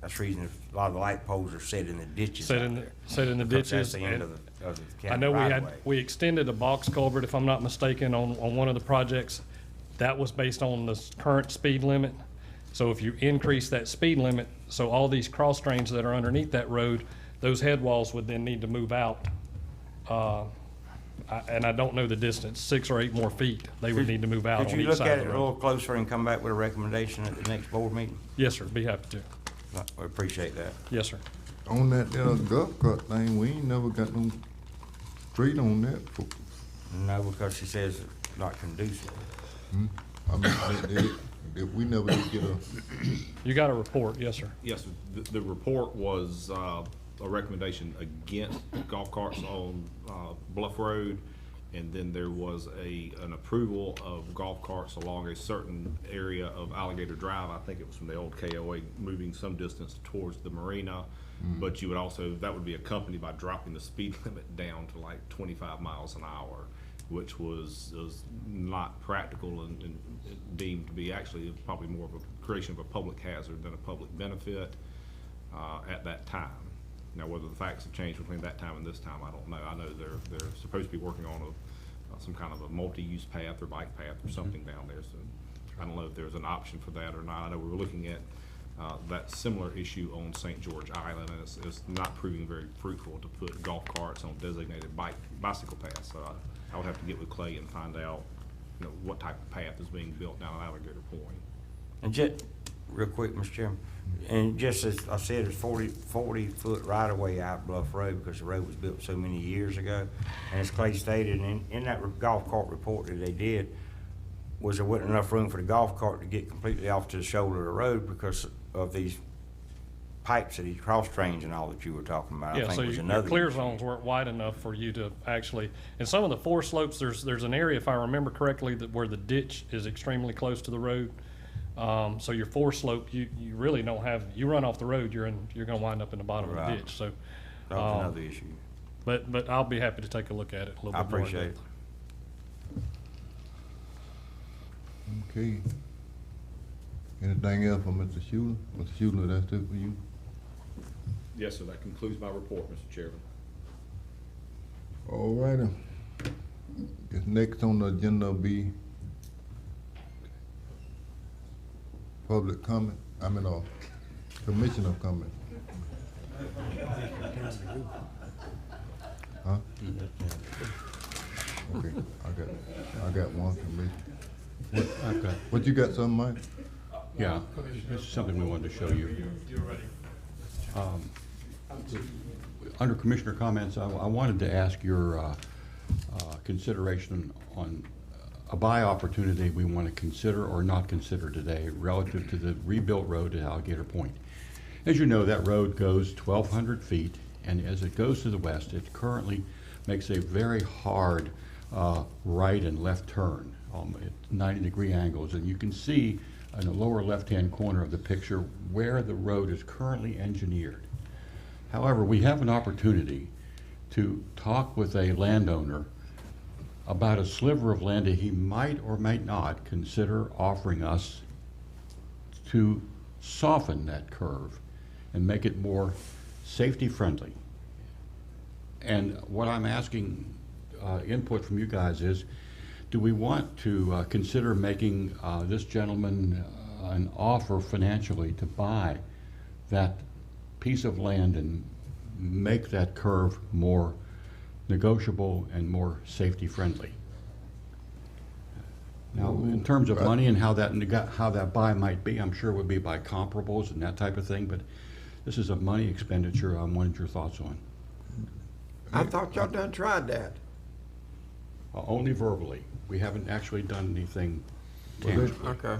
Speaker 3: That's the reason a lot of the light poles are set in the ditches
Speaker 10: Set
Speaker 3: out
Speaker 10: in,
Speaker 3: there.
Speaker 10: set in the
Speaker 3: Because
Speaker 10: ditches.
Speaker 3: That's the end
Speaker 10: and-
Speaker 3: of the
Speaker 10: I
Speaker 3: county
Speaker 10: know
Speaker 3: right-of-way.
Speaker 10: we extended a box culvert, if I'm not mistaken, on one of the projects. That was based on the current speed limit. So if you increase that speed limit, so all these cross drains that are underneath that road, those head walls would then need to move out. And I don't know the distance, 6 or 8 more feet, they would need to move out
Speaker 3: Could
Speaker 10: on
Speaker 3: you
Speaker 10: each
Speaker 3: look
Speaker 10: side
Speaker 3: at
Speaker 10: of
Speaker 3: it
Speaker 10: the
Speaker 3: a little
Speaker 10: road.
Speaker 3: closer and come back with a recommendation at the next board meeting?
Speaker 10: Yes, sir, be happy to.
Speaker 3: We appreciate that.
Speaker 10: Yes, sir.
Speaker 1: on that golf cart thing, we ain't never got no street on that.
Speaker 3: No, because she says it's not conducive.
Speaker 1: I mean, we never did get a,
Speaker 10: You got a report, yes, sir.
Speaker 4: Yes, sir. The report was a recommendation against golf carts on Bluff Road, and then there was an approval of golf carts along a certain area of Alligator Drive. I think it was from the old KOA, moving some distance towards the marina. But you would also, that would be accompanied by dropping the speed limit down to like 25 miles an hour, which was not practical and deemed to be actually probably more of a creation of a public hazard than a public benefit at that time. Now, whether the facts have changed between that time and this time, I don't know. I know they're supposed to be working on some kind of a multi-use path or bike path or something down there. So I don't know if there's an option for that or not. I know we were looking at that similar issue on St. George Island, and it's not proving very fruitful to put golf carts on designated bicycle paths. So I would have to get with Clay and find out, what type of path is being built down at Alligator Point.
Speaker 3: And just, real quick, Mr. Chairman, and just as I said, there's 40-foot right-of-way out Bluff Road because the road was built so many years ago. And as Clay stated, in that golf cart report that they did, was there wasn't enough room for the golf cart to get completely off to the shoulder of the road because of these pipes that these cross trains and all that you were talking about. I
Speaker 10: Yeah,
Speaker 3: think
Speaker 10: so
Speaker 3: was
Speaker 10: your
Speaker 3: another
Speaker 10: clear
Speaker 3: issue.
Speaker 10: zones weren't wide enough for you to actually, and some of the forest slopes, there's an area, if I remember correctly, that where the ditch is extremely close to the road. So your forest slope, you really don't have, you run off the road, you're gonna wind up in the bottom of the
Speaker 3: Right.
Speaker 10: ditch, so.
Speaker 3: That was another issue.
Speaker 10: But I'll be happy to take a look at it a little
Speaker 3: I
Speaker 10: bit more. in
Speaker 3: appreciate it.
Speaker 10: depth.
Speaker 1: okay. Anything else for Mr. Schuler? Mr. Schuler, that's it for you?
Speaker 4: Yes, sir. That concludes my report, Mr. Chairman.
Speaker 1: All righty. Guess next on the agenda will be public comment, commissioner comment. Huh? Okay, I got one commissioner. What you got, something, Mike?
Speaker 5: Yeah, this is something we wanted to show you. Under Commissioner comments, I wanted to ask your consideration on a buy opportunity we want to consider or not consider today relative to the rebuilt road at Alligator Point. As you know, that road goes 1,200 feet, and as it goes to the west, it currently makes a very hard right and left turn at 90-degree angles. And you can see in the lower left-hand corner of the picture where the road is currently engineered. However, we have an opportunity to talk with a landowner about a sliver of land that he might or might not consider offering us to soften that curve and make it more safety-friendly. And what I'm asking input from you guys is, do we want to consider making this gentleman an offer financially to buy that piece of land and make that curve more negotiable and more safety-friendly? Now, in terms of money and how that buy might be, I'm sure it would be by comparables and that type of thing, but this is a money expenditure I wanted your thoughts on.
Speaker 7: I thought y'all done tried that.
Speaker 5: Only verbally. We haven't actually done anything
Speaker 1: Well,
Speaker 5: tangible.
Speaker 7: Okay.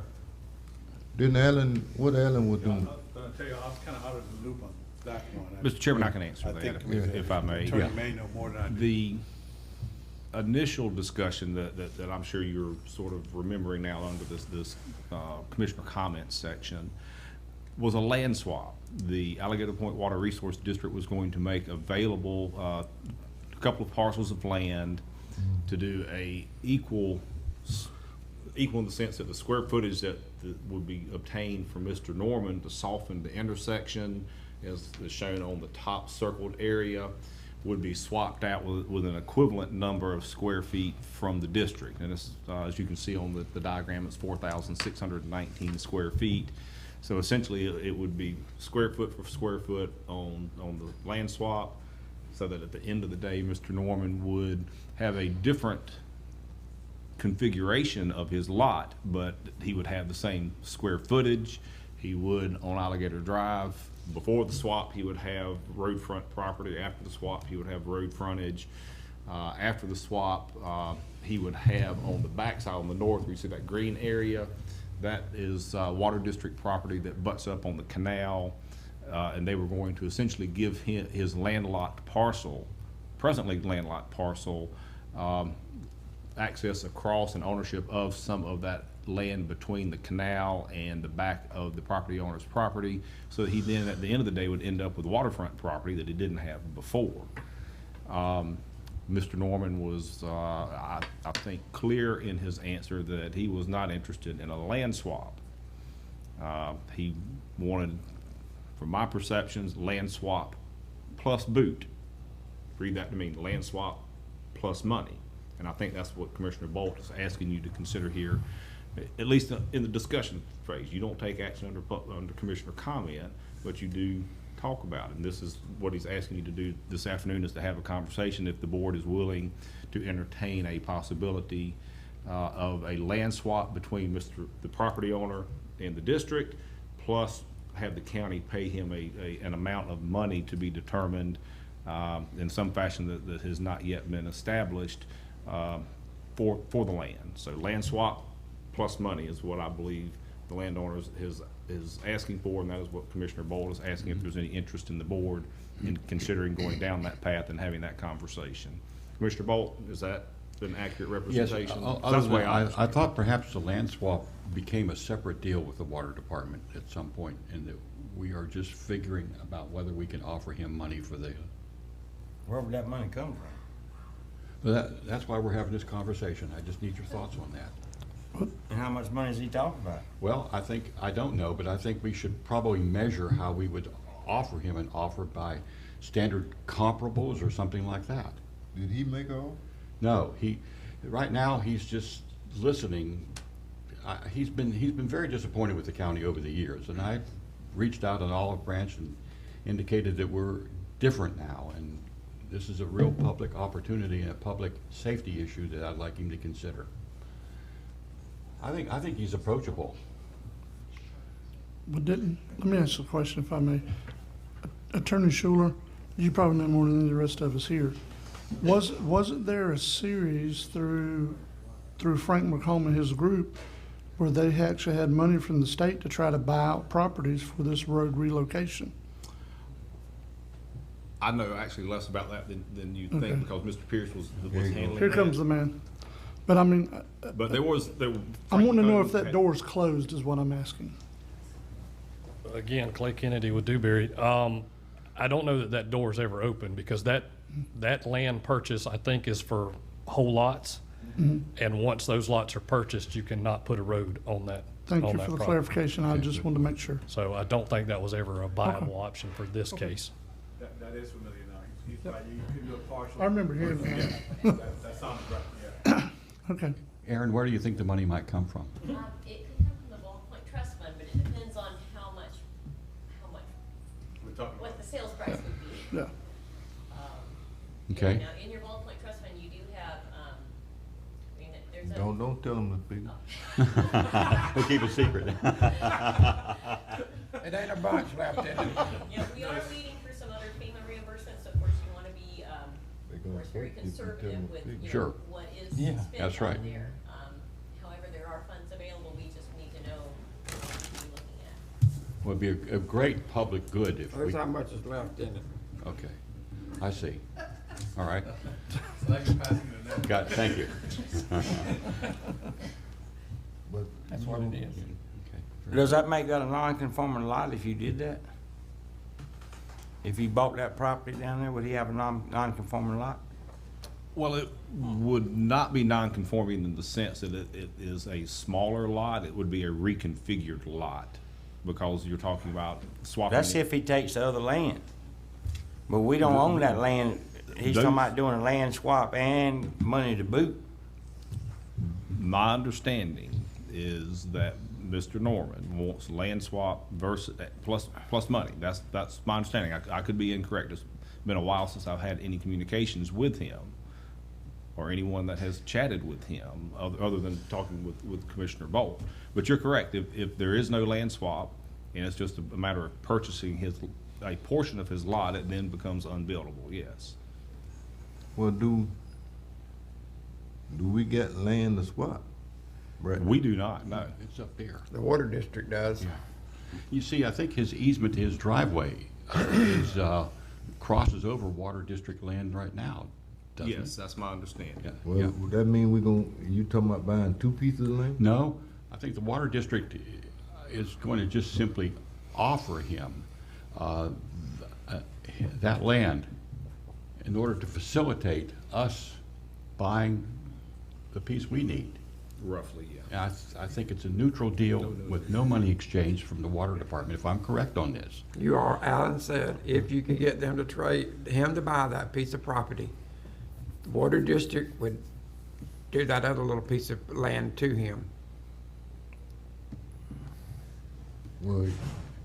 Speaker 1: Didn't what Alan was doing?
Speaker 2: But I tell you, I was kind of out of the loop on that one.
Speaker 4: Mr. Chairman, I can answer
Speaker 2: I
Speaker 4: that
Speaker 2: think
Speaker 4: if I may.
Speaker 2: Attorney may know more than I do.
Speaker 4: The initial discussion that I'm sure you're sort of remembering now under this Commissioner comments section was a land swap. The Alligator Point Water Resource District was going to make available a couple of parcels of land to do a equal in the sense that the square footage that would be obtained from Mr. Norman to soften the intersection, as shown on the top circled area, would be swapped out with an equivalent number of square feet from the district. And this, as you can see on the diagram, it's 4,619 square feet. So essentially, it would be square foot for square foot on the land swap, so that at the end of the day, Mr. Norman would have a different configuration of his lot, but he would have the same square footage. He would, on Alligator Drive, Before the swap, he would have road front property. After the swap, he would have road frontage. After the swap, he would have on the backside, on the north, where you see that green area, that is Water District property that butts up on the canal. And they were going to essentially give him his landlocked parcel, presently landlocked parcel, access across and ownership of some of that land between the canal and the back of the property owner's property, so that he then, at the end of the day, would end up with waterfront property that he didn't have before. Mr. Norman was, I think, clear in his answer that he was not interested in a land swap. He wanted, from my perceptions, land swap plus boot. Read that to mean land swap plus money. And I think that's what Commissioner Bolt is asking you to consider here, at least in the discussion phase. You don't take action under Commissioner comment, but you do talk about it. And this is what he's asking you to do this afternoon, is to have a conversation, if the board is willing to entertain a possibility of a land swap between the property owner and the district, plus have the county pay him an amount of money to be determined in some fashion that has not yet been established for the land. So land swap plus money is what I believe the landowner is asking for, and that is what Commissioner Bolt is asking, if there's any interest in the board in considering going down that path and having that conversation. Commissioner Bolt, is that an accurate
Speaker 5: Yes,
Speaker 4: representation?
Speaker 5: other than, I thought perhaps the land swap became a separate deal with the water department at some point, and that we are just figuring about whether we can offer him money for the,
Speaker 3: Where would that money come from?
Speaker 5: that's why we're having this conversation. I just need your thoughts on that.
Speaker 3: And how much money is he talking about?
Speaker 5: Well, I don't know, but I think we should probably measure how we would offer him an offer by standard comparables or something like that.
Speaker 1: Did he make a offer?
Speaker 5: No, right now, he's just listening. He's been very disappointed with the county over the years, and I reached out on Olive Branch and indicated that we're different now, and this is a real public opportunity and a public safety issue that I'd like him to consider. I think he's approachable.
Speaker 8: But let me ask a question if I may. Attorney Schuler, you probably know more than the rest of us here. Wasn't there a series through Frank McComb and his group where they actually had money from the state to try to buy out properties for this road relocation?
Speaker 4: I know actually less about that than you think,
Speaker 8: Okay.
Speaker 4: because Mr. Pierce was handling
Speaker 8: Here
Speaker 4: that.
Speaker 8: comes the man. But I mean,
Speaker 4: But there was.
Speaker 8: I want to know if that door's closed is what I'm asking.
Speaker 10: Again, Clay Kennedy with Dewberry. I don't know that that door's ever open, because that land purchase, I think, is for whole lots. And once those lots are purchased, you cannot put a road on that.
Speaker 8: Thank
Speaker 10: on
Speaker 8: you
Speaker 10: that
Speaker 8: for the
Speaker 10: property.
Speaker 8: clarification. I just wanted to make sure.
Speaker 10: So I don't think that was ever a viable option for this case.
Speaker 2: That is familiar now. He's right, you can do a partial.
Speaker 8: I remember hearing that.
Speaker 2: That sounds right, yeah.
Speaker 8: Okay.
Speaker 5: Aaron, where do you think the money might come from?
Speaker 11: It could come from the Ballpoint Trust Fund, but it depends on how much,
Speaker 2: We're talking
Speaker 11: what
Speaker 2: about.
Speaker 11: the sales price would be.
Speaker 8: Yeah.
Speaker 5: Okay.
Speaker 11: Now, in your Ballpoint Trust Fund, you do have, I mean, there's a.
Speaker 1: Don't tell him the figure.
Speaker 5: We'll keep it secret.
Speaker 7: It ain't a bunch left in it.
Speaker 11: Yeah, we are waiting for some other FEMA reimbursements, so of course you wanna be, of course, very conservative with, you
Speaker 5: Sure.
Speaker 11: know, what is
Speaker 5: Yeah,
Speaker 11: spent
Speaker 5: that's right.
Speaker 11: on there. However, there are funds available, we just need to know what we're looking at.
Speaker 5: Would be a great public good if we,
Speaker 7: Here's how much is left in it.
Speaker 5: okay, I see. All right,
Speaker 2: So that can pass you the next.
Speaker 5: got, thank you.
Speaker 1: But
Speaker 7: That's what it is.
Speaker 5: Okay.
Speaker 3: Does that make that a non-conforming lot if you did that? If he bought that property down there, would he have a non-conforming lot?
Speaker 4: Well, it would not be non-conforming in the sense that it is a smaller lot. It would be a reconfigured lot, because you're talking about swapping.
Speaker 3: That's if he takes the other land. But we don't own that land. He's talking about doing a land swap and money to boot.
Speaker 4: My understanding is that Mr. Norman wants land swap versus, plus money. That's my understanding. I could be incorrect. It's been a while since I've had any communications with him, or anyone that has chatted with him, other than talking with Commissioner Bolt. But you're correct. If there is no land swap, and it's just a matter of purchasing a portion of his lot, it then becomes unbuildable, yes.
Speaker 1: Well, do we get land to swap? Right.
Speaker 4: We do not, no.
Speaker 5: It's up there.
Speaker 7: The water district does.
Speaker 5: You see, I think his easement to his driveway crosses over Water District land right now, doesn't it?
Speaker 4: Yes, that's my understanding.
Speaker 5: Yeah,
Speaker 1: Well,
Speaker 5: yeah.
Speaker 1: would that mean you talking about buying 2 pieces of land?
Speaker 5: No, I think the Water District is going to just simply offer him that land in order to facilitate us buying the piece we need.
Speaker 4: Roughly, yeah.
Speaker 5: And I think it's a neutral deal with no money exchanged from the Water Department, if I'm correct on this.
Speaker 7: You are, Alan said, if you can get them to him to buy that piece of property, the water district would do that other little piece of land to him.
Speaker 1: Well,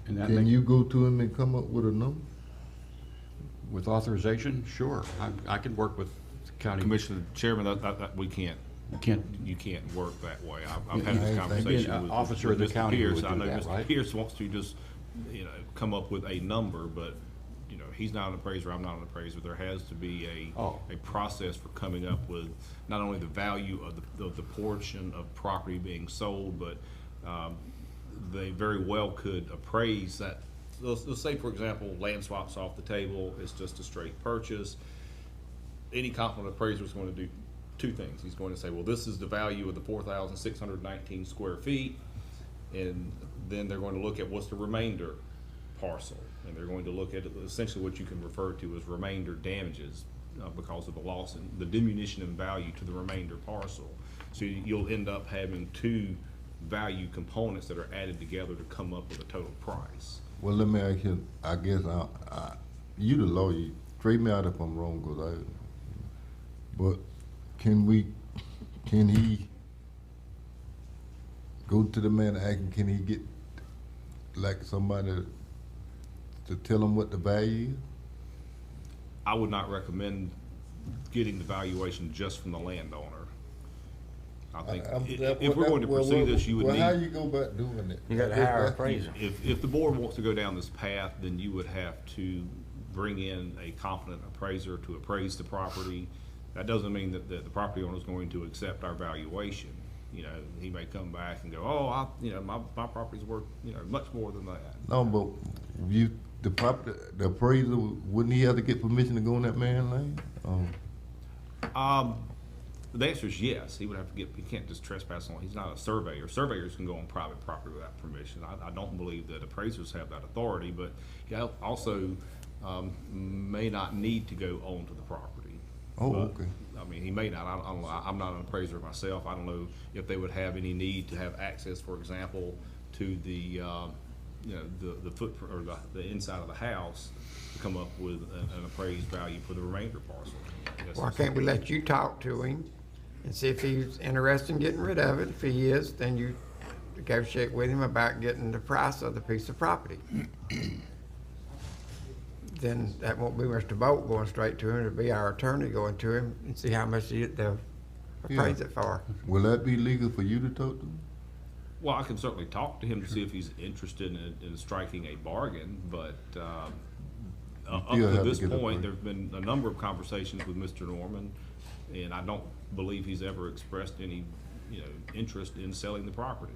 Speaker 5: And that
Speaker 1: can you go to him and come up with a number?
Speaker 5: With authorization, sure. I can work with the county.
Speaker 4: Commissioner Chairman, that we can't,
Speaker 5: Can't,
Speaker 4: you can't work that way. I've had
Speaker 1: Yeah,
Speaker 4: this
Speaker 1: I-
Speaker 4: conversation
Speaker 5: Being an
Speaker 4: with
Speaker 5: officer of the
Speaker 4: Mr.
Speaker 5: county
Speaker 4: Pierce.
Speaker 5: would
Speaker 4: I
Speaker 5: do
Speaker 4: know
Speaker 5: that,
Speaker 4: Mr.
Speaker 5: right?
Speaker 4: Pierce wants to just, come up with a number, but, he's not an appraiser, I'm not an appraiser. There has to be
Speaker 5: Oh.
Speaker 4: a process for coming up with not only the value of the portion of property being sold, but, they very well could appraise that. Let's say, for example, land swaps off the table, it's just a straight purchase. Any competent appraiser is going to do two things. He's going to say, well, this is the value of the 4,619 square feet, and then they're going to look at what's the remainder parcel, and they're going to look at essentially what you can refer to as remainder damages because of the loss and the diminution in value to the remainder parcel. So you'll end up having two value components that are added together to come up with a total price.
Speaker 1: Well, let me ask you, I guess, you the lawyer, straighten me out if I'm wrong, but can he go to the man and ask him, can he get, like, somebody to tell him what the value is?
Speaker 4: I would not recommend getting the valuation just from the landowner. I think if we're going to pursue this, you would
Speaker 1: Well, how
Speaker 4: need,
Speaker 1: you go about doing it?
Speaker 3: You gotta hire an appraiser.
Speaker 4: if the board wants to go down this path, then you would have to bring in a competent appraiser to appraise the property. That doesn't mean that the property owner is going to accept our valuation. He may come back and go, oh, my property's worth, much more than that.
Speaker 1: No, but the appraiser, wouldn't he have to get permission to go in that man's land?
Speaker 4: The answer is yes. He would have to he can't just trespass on, he's not a surveyor. Surveyors can go on private property without permission. I don't believe that appraisers have that authority, but he also may not need to go onto the property.
Speaker 1: Oh,
Speaker 4: But,
Speaker 1: okay.
Speaker 4: I mean, he may not. I don't know. I'm not an appraiser myself. I don't know if they would have any need to have access, for example, to the footprint or the inside of the house to come up with an appraised value for the remainder parcel.
Speaker 7: Why can't we let you talk to him and see if he's interested in getting rid of it? If he is, then you negotiate with him about getting the price of the piece of property. Then that won't be Mr. Bolt going straight to him, it'll be our attorney going to him and see how much they'll appraise it for.
Speaker 1: Will that be legal for you to talk to him?
Speaker 4: Well, I can certainly talk to him to see if he's interested in striking a bargain, but up
Speaker 1: still
Speaker 4: to
Speaker 1: have to
Speaker 4: this
Speaker 1: get a
Speaker 4: point,
Speaker 1: price.
Speaker 4: there've been a number of conversations with Mr. Norman, and I don't believe he's ever expressed any, interest in selling the property.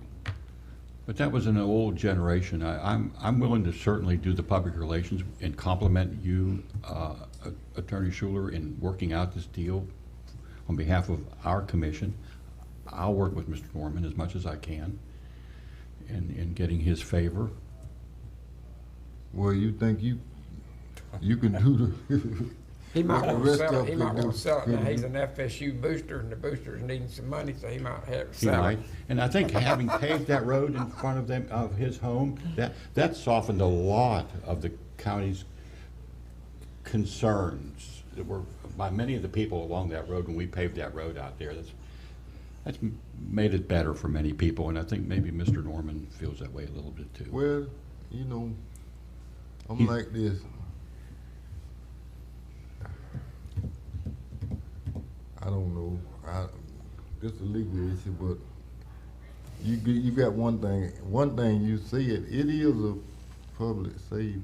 Speaker 5: But that was an old generation. I'm willing to certainly do the public relations and compliment you, Attorney Schuler, in working out this deal on behalf of our commission. I'll work with Mr. Norman as much as I can in getting his favor.
Speaker 1: Well, you think you can do the,
Speaker 7: He might
Speaker 1: The
Speaker 7: want to
Speaker 1: rest
Speaker 7: sell
Speaker 1: of
Speaker 7: it, he
Speaker 1: it
Speaker 7: might
Speaker 1: do-
Speaker 7: want to sell it, now
Speaker 1: could
Speaker 7: he's
Speaker 1: do.
Speaker 7: an FSU booster, and the booster's needing some money, so he might have to
Speaker 5: He
Speaker 7: sell
Speaker 5: might.
Speaker 7: it.
Speaker 5: And I think having paved that road in front of his home, that softened a lot of the county's concerns that were by many of the people along that road when we paved that road out there. That's made it better for many people, and I think maybe Mr. Norman feels that way a little bit too.
Speaker 1: well, I'm like this. I don't know, this is a legal issue, but you got one thing you see it is a public safety,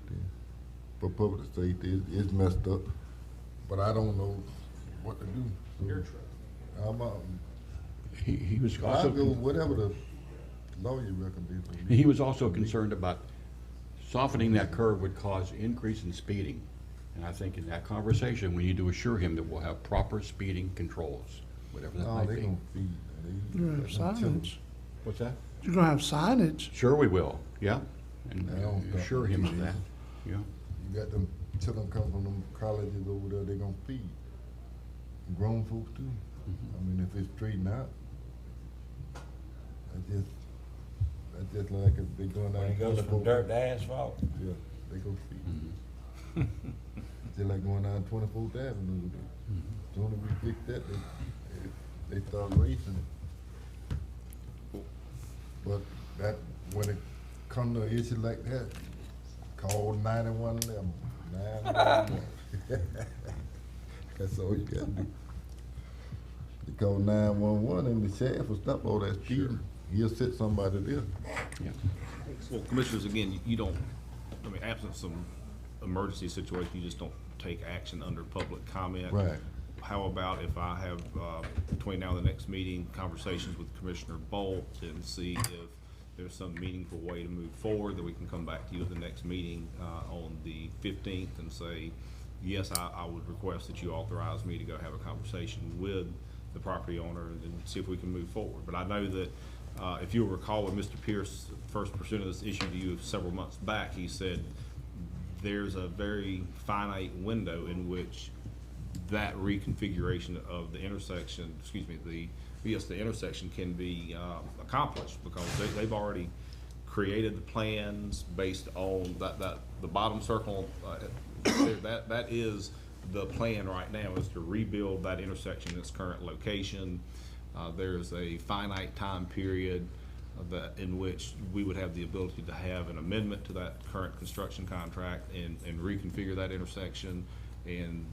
Speaker 1: for public safety, it's messed up, but I don't know what to do.
Speaker 5: He was
Speaker 1: I'll go
Speaker 5: also,
Speaker 1: whatever the lawyer recommends.
Speaker 5: he was also concerned about softening that curve would cause increase in speeding. And I think in that conversation, we need to assure him that we'll have proper speeding controls, whatever that
Speaker 1: No,
Speaker 5: might
Speaker 1: they
Speaker 5: be.
Speaker 1: gonna feed.
Speaker 8: You're gonna have signage.
Speaker 5: What's that?
Speaker 8: You're gonna have signage.
Speaker 5: Sure we will, yeah. And
Speaker 1: I don't think
Speaker 5: assure him of
Speaker 1: they-
Speaker 5: that, yeah.
Speaker 1: You got them children come from them colleges over there, they gonna feed. Grown folks too. I mean, if it's straightened out, that's just like if they going down.
Speaker 3: When it goes from
Speaker 1: 24
Speaker 3: dirt to asphalt.
Speaker 1: Yeah, they go feed. Just like going down 24th Avenue. As soon as we fix that, they start racing it. But that, when it come to an issue like that, call 9111. 911. That's all you gotta do. You call 911 and the sheriff will stop all that speeding. He'll set somebody there.
Speaker 5: Yeah.
Speaker 4: Well, commissioners, again, you don't, I mean, absent some emergency situation, you just don't take action under public comment.
Speaker 1: Right.
Speaker 4: How about if I have, between now and the next meeting, conversations with Commissioner Bolt and see if there's some meaningful way to move forward, that we can come back to you at the next meeting, on the 15th and say, yes, I would request that you authorize me to go have a conversation with the property owner and then see if we can move forward. But I know that, if you'll recall when Mr. Pierce first presented this issue to you several months back, he said there's a very finite window in which that reconfiguration of the intersection, the intersection can be accomplished, because they've already created the plans based on the bottom circle. That is the plan right now, is to rebuild that intersection in its current location. There's a finite time period in which we would have the ability to have an amendment to that current construction contract and reconfigure that intersection. And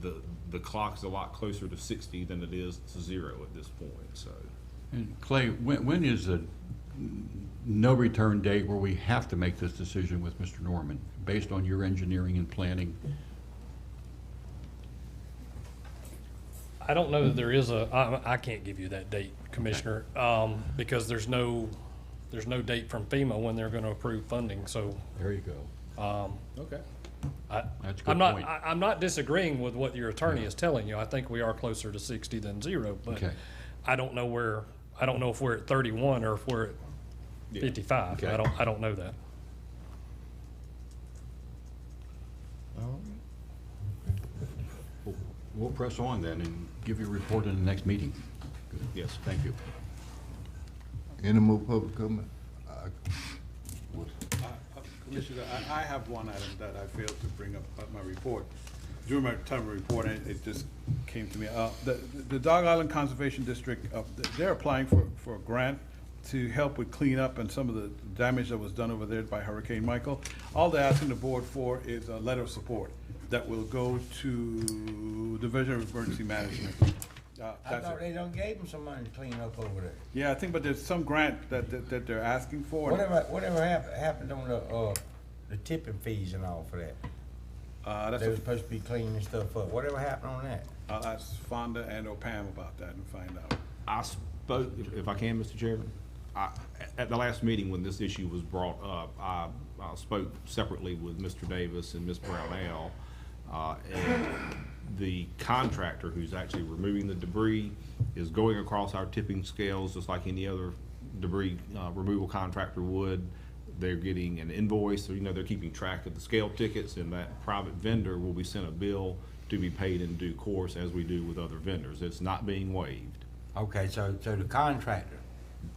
Speaker 4: the clock's a lot closer to 60 than it is to 0 at this point, so.
Speaker 5: And Clay, when is the no return date where we have to make this decision with Mr. Norman, based on your engineering and planning?
Speaker 10: I don't know that there is I can't give you that date, Commissioner, because there's no date from FEMA when they're gonna approve funding, so.
Speaker 5: There you go.
Speaker 2: Okay.
Speaker 5: That's a good point.
Speaker 10: I'm not disagreeing with what your attorney is telling you. I think we are closer to 60 than 0, but
Speaker 5: Okay.
Speaker 10: I don't know if we're at 31 or if we're at 55.
Speaker 5: Okay.
Speaker 10: I don't know that.
Speaker 5: We'll press on then and give you a report in the next meeting. Good.
Speaker 4: Yes.
Speaker 5: Thank you.
Speaker 1: Any more public comment?
Speaker 2: Commissioner, I have one item that I failed to bring up at my report. During my time of report, it just came to me. The Dog Island Conservation District, they're applying for a grant to help with cleanup and some of the damage that was done over there by Hurricane Michael. All they're asking the board for is a letter of support that will go to Division of Emergency Management.
Speaker 3: I
Speaker 2: That's
Speaker 3: thought
Speaker 2: it.
Speaker 3: they done gave them some money to clean up over there.
Speaker 2: Yeah, I think, but there's some grant that they're asking for.
Speaker 3: Whatever happened on the tipping fees and all for that?
Speaker 2: That's
Speaker 3: They were supposed to be cleaning stuff up. Whatever happened on that?
Speaker 2: I'll ask Fonda and Pam about that and find out.
Speaker 4: I spoke, if I can, Mr. Chairman, at the last meeting when this issue was brought up, I spoke separately with Mr. Davis and Ms. Brownell. And the contractor who's actually removing the debris is going across our tipping scales just like any other debris removal contractor would. They're getting an invoice, so they're keeping track of the scale tickets, and that private vendor will be sent a bill to be paid in due course, as we do with other vendors. It's not being waived.
Speaker 3: Okay, so the contractor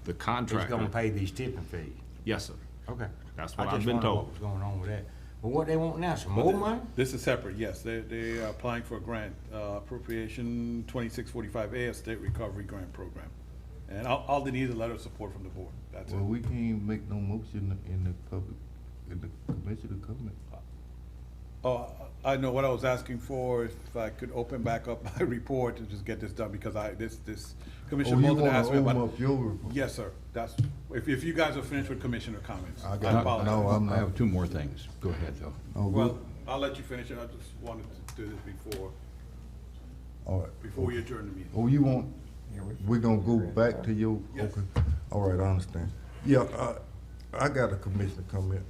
Speaker 4: The
Speaker 3: is
Speaker 4: contractor.
Speaker 3: gonna pay these tipping fees?
Speaker 4: Yes, sir.
Speaker 3: Okay.
Speaker 4: That's what
Speaker 3: I
Speaker 4: I've
Speaker 3: just
Speaker 4: been
Speaker 3: wondered
Speaker 4: told.
Speaker 3: what was going on with that. But what they want now, some more money?
Speaker 2: This is separate, yes. They are applying for a grant, appropriation 2645A, a state recovery grant program. And all they need is a letter of support from the board. That's it.
Speaker 1: Well, we can't make no motion in the public, in the commission to comment.
Speaker 2: Oh, I know what I was asking for, if I could open back up my report and just get this done, because this Commissioner
Speaker 1: Oh, you
Speaker 2: Bolton
Speaker 1: wanna
Speaker 2: asked me
Speaker 1: open
Speaker 2: about.
Speaker 1: up your report?
Speaker 2: Yes, sir, that's, if you guys are finished with Commissioner comments.
Speaker 1: I
Speaker 2: I
Speaker 1: got-
Speaker 2: apologize.
Speaker 1: no, I'm
Speaker 5: I
Speaker 1: not.
Speaker 5: have two more things. Go ahead, though.
Speaker 1: Oh,
Speaker 2: Well,
Speaker 1: good?
Speaker 2: I'll let you finish it, I just wanted to do this
Speaker 1: All right.
Speaker 2: before we adjourn the meeting.
Speaker 1: Oh, you want, we're gonna go back to your,
Speaker 2: Yes.
Speaker 1: okay, all right, I understand. Yeah, I got a commissioner comment.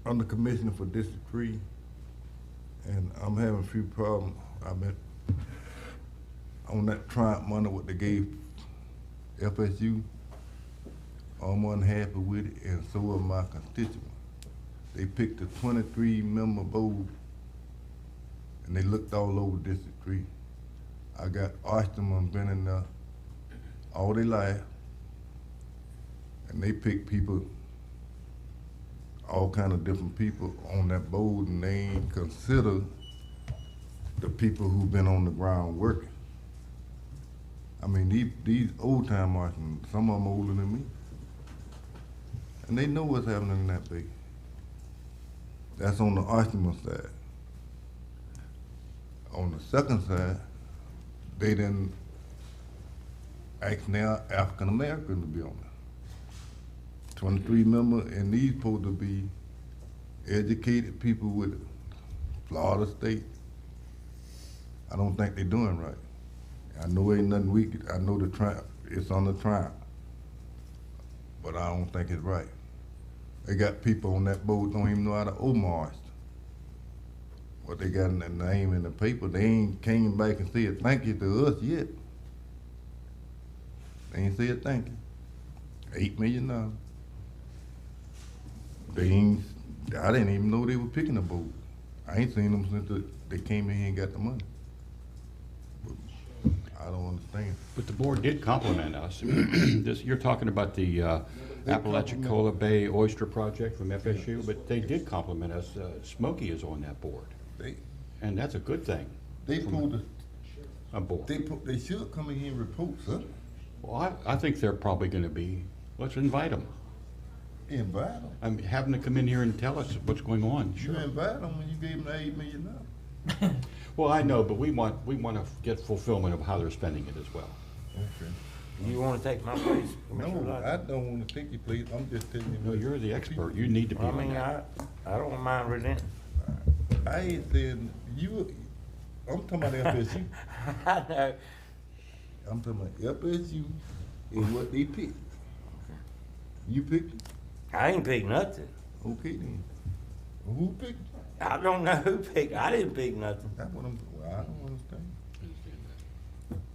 Speaker 1: I'm the commissioner for District 3, and I'm having a few problems. I've been on that Triumph money what they gave FSU. I'm unhappy with it, and so are my constituents. They picked a 23-member board, and they looked all over District 3. I got Austin been in there all their life, and they picked people, all kind of different people on that board, and they ain't consider the people who've been on the ground working. I mean, these old-time Martians, some of them older than me, and they know what's happening in that base. That's on the Austin side. On the second side, they didn't ask now African Americans to be on there. 23 members, and these supposed to be educated people with Florida State. I don't think they're doing right. I know ain't nothing we could, I know the Triumph, it's on the Triumph, but I don't think it's right. They got people on that boat don't even know how to Omar's. What they got in their name in the paper, they ain't came back and said thank you to us yet. They ain't said thank you. $8 million. They ain't, I didn't even know they were picking a boat. I ain't seen them since they came in here and got the money. But I don't understand.
Speaker 5: But the board did compliment us. You're talking about the Apalachicola Bay Oyster Project from FSU, but they did compliment us. Smokey is on that board,
Speaker 1: They
Speaker 5: and that's a good thing.
Speaker 1: supposed to,
Speaker 5: A board.
Speaker 1: they should come in here and report, sir.
Speaker 5: Well, I think they're probably going to be. Let's invite them.
Speaker 1: Invite them.
Speaker 5: I mean, have them to come in here and tell us what's going on.
Speaker 1: You invite them when you gave them the $8 million.
Speaker 5: Well, I know, but we want to get fulfillment of how they're spending it as well.
Speaker 1: Okay.
Speaker 3: You wanna take my place, Commissioner
Speaker 1: No,
Speaker 3: Lodge?
Speaker 1: I don't wanna take you, please. I'm just telling you.
Speaker 5: No, you're the expert. You need to be
Speaker 3: I
Speaker 5: on
Speaker 3: mean,
Speaker 5: that.
Speaker 3: I don't mind relenting.
Speaker 1: I ain't saying, I'm talking about FSU.
Speaker 3: I know.
Speaker 1: I'm talking about FSU is what they picked. You picked it?
Speaker 3: I ain't picked nothing.
Speaker 1: Okay then. Well, who picked it?
Speaker 3: I don't know who picked, I didn't pick nothing.
Speaker 1: That's what well, I don't understand.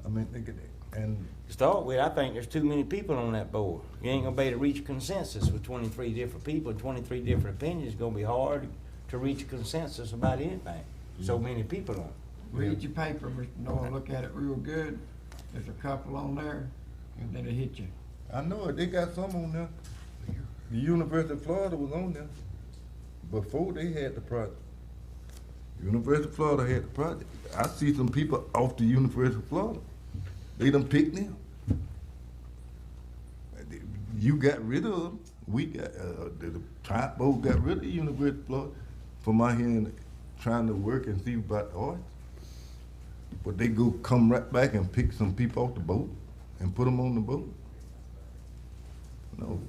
Speaker 1: I mean, think of that. And
Speaker 3: To start with, I think there's too many people on that board. You ain't gonna be able to reach a consensus with 23 different people and 23 different opinions. It's gonna be hard to reach a consensus about anything. So many people on it.
Speaker 7: Read your paper, Mr. Noah, look at it real good. There's a couple on there, and then it hit you.
Speaker 1: I know it, they got some on there. The University of Florida was on there before they had the project. University of Florida had the project. I see some people off the University of Florida. They done picked them. You got rid of them. We got, the Triumph Board got rid of the University of Florida from out here and trying to work and see about the arts. But they go come right back and pick some people off the boat and put them on the boat. No.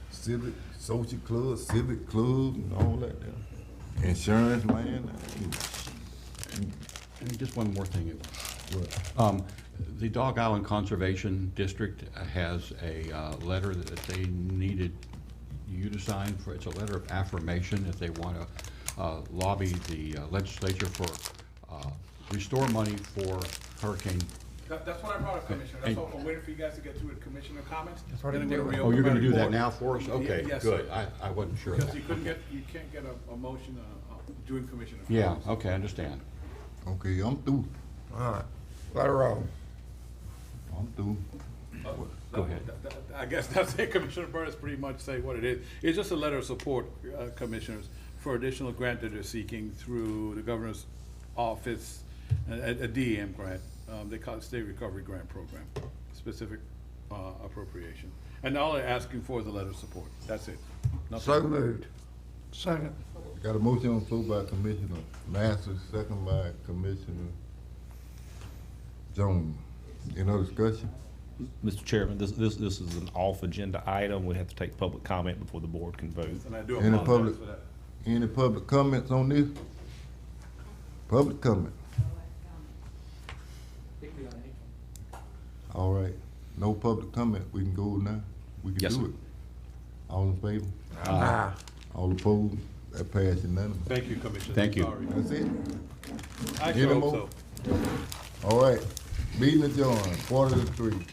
Speaker 1: Civic, social club, civic club, and all that there. Insurance man.
Speaker 5: And just one more thing.
Speaker 1: What?
Speaker 5: The Dog Island Conservation District has a letter that they needed you to sign for. It's a letter of affirmation that they want to lobby the legislature for restore money for Hurricane.
Speaker 2: That's what I brought up, Commissioner. That's what I'm waiting for you guys to get through with Commissioner comments.
Speaker 7: That's what
Speaker 2: Then
Speaker 7: I'm
Speaker 2: we'll
Speaker 7: doing.
Speaker 2: reopen
Speaker 5: Oh, you're
Speaker 2: my
Speaker 5: going to do that
Speaker 2: report.
Speaker 5: now for us? Okay,
Speaker 2: Yes,
Speaker 5: good.
Speaker 2: sir.
Speaker 5: I wasn't sure of
Speaker 2: Because
Speaker 5: that.
Speaker 2: you can't get a motion doing Commissioner
Speaker 5: Yeah,
Speaker 2: comments.
Speaker 5: okay, I understand.
Speaker 1: Okay, I'm through.
Speaker 7: All right, let her roll.
Speaker 1: I'm through.
Speaker 5: Go ahead.
Speaker 2: I guess that's it, Commissioner Burris pretty much say what it is. It's just a letter of support, Commissioners, for additional grant that they're seeking through the Governor's Office, a DEM grant. They call it State Recovery Grant Program, specific appropriation. And all they're asking for is a letter of support. That's it. Nothing.
Speaker 7: So moved.
Speaker 8: Second.
Speaker 1: Got a motion on the floor by Commissioner Masters, second by Commissioner Jones. Any other discussion?
Speaker 4: Mr. Chairman, this is an off-agenda item. We have to take public comment before the board can vote.
Speaker 2: And I do
Speaker 1: Any
Speaker 2: apologize
Speaker 1: public,
Speaker 2: for that.
Speaker 1: any public comments on this? Public comment? All right, no public comment, we can go now, we
Speaker 4: Yes,
Speaker 1: can do
Speaker 4: sir.
Speaker 1: it. All in favor?
Speaker 7: Aye.
Speaker 1: All opposed? That passed unanimously.
Speaker 2: Thank you, Commissioner.
Speaker 5: Thank you.
Speaker 2: Sorry.
Speaker 1: That's it?
Speaker 2: I
Speaker 1: Any
Speaker 2: sure hope
Speaker 1: more?
Speaker 2: so.
Speaker 1: All right, meeting adjourned, 2:45.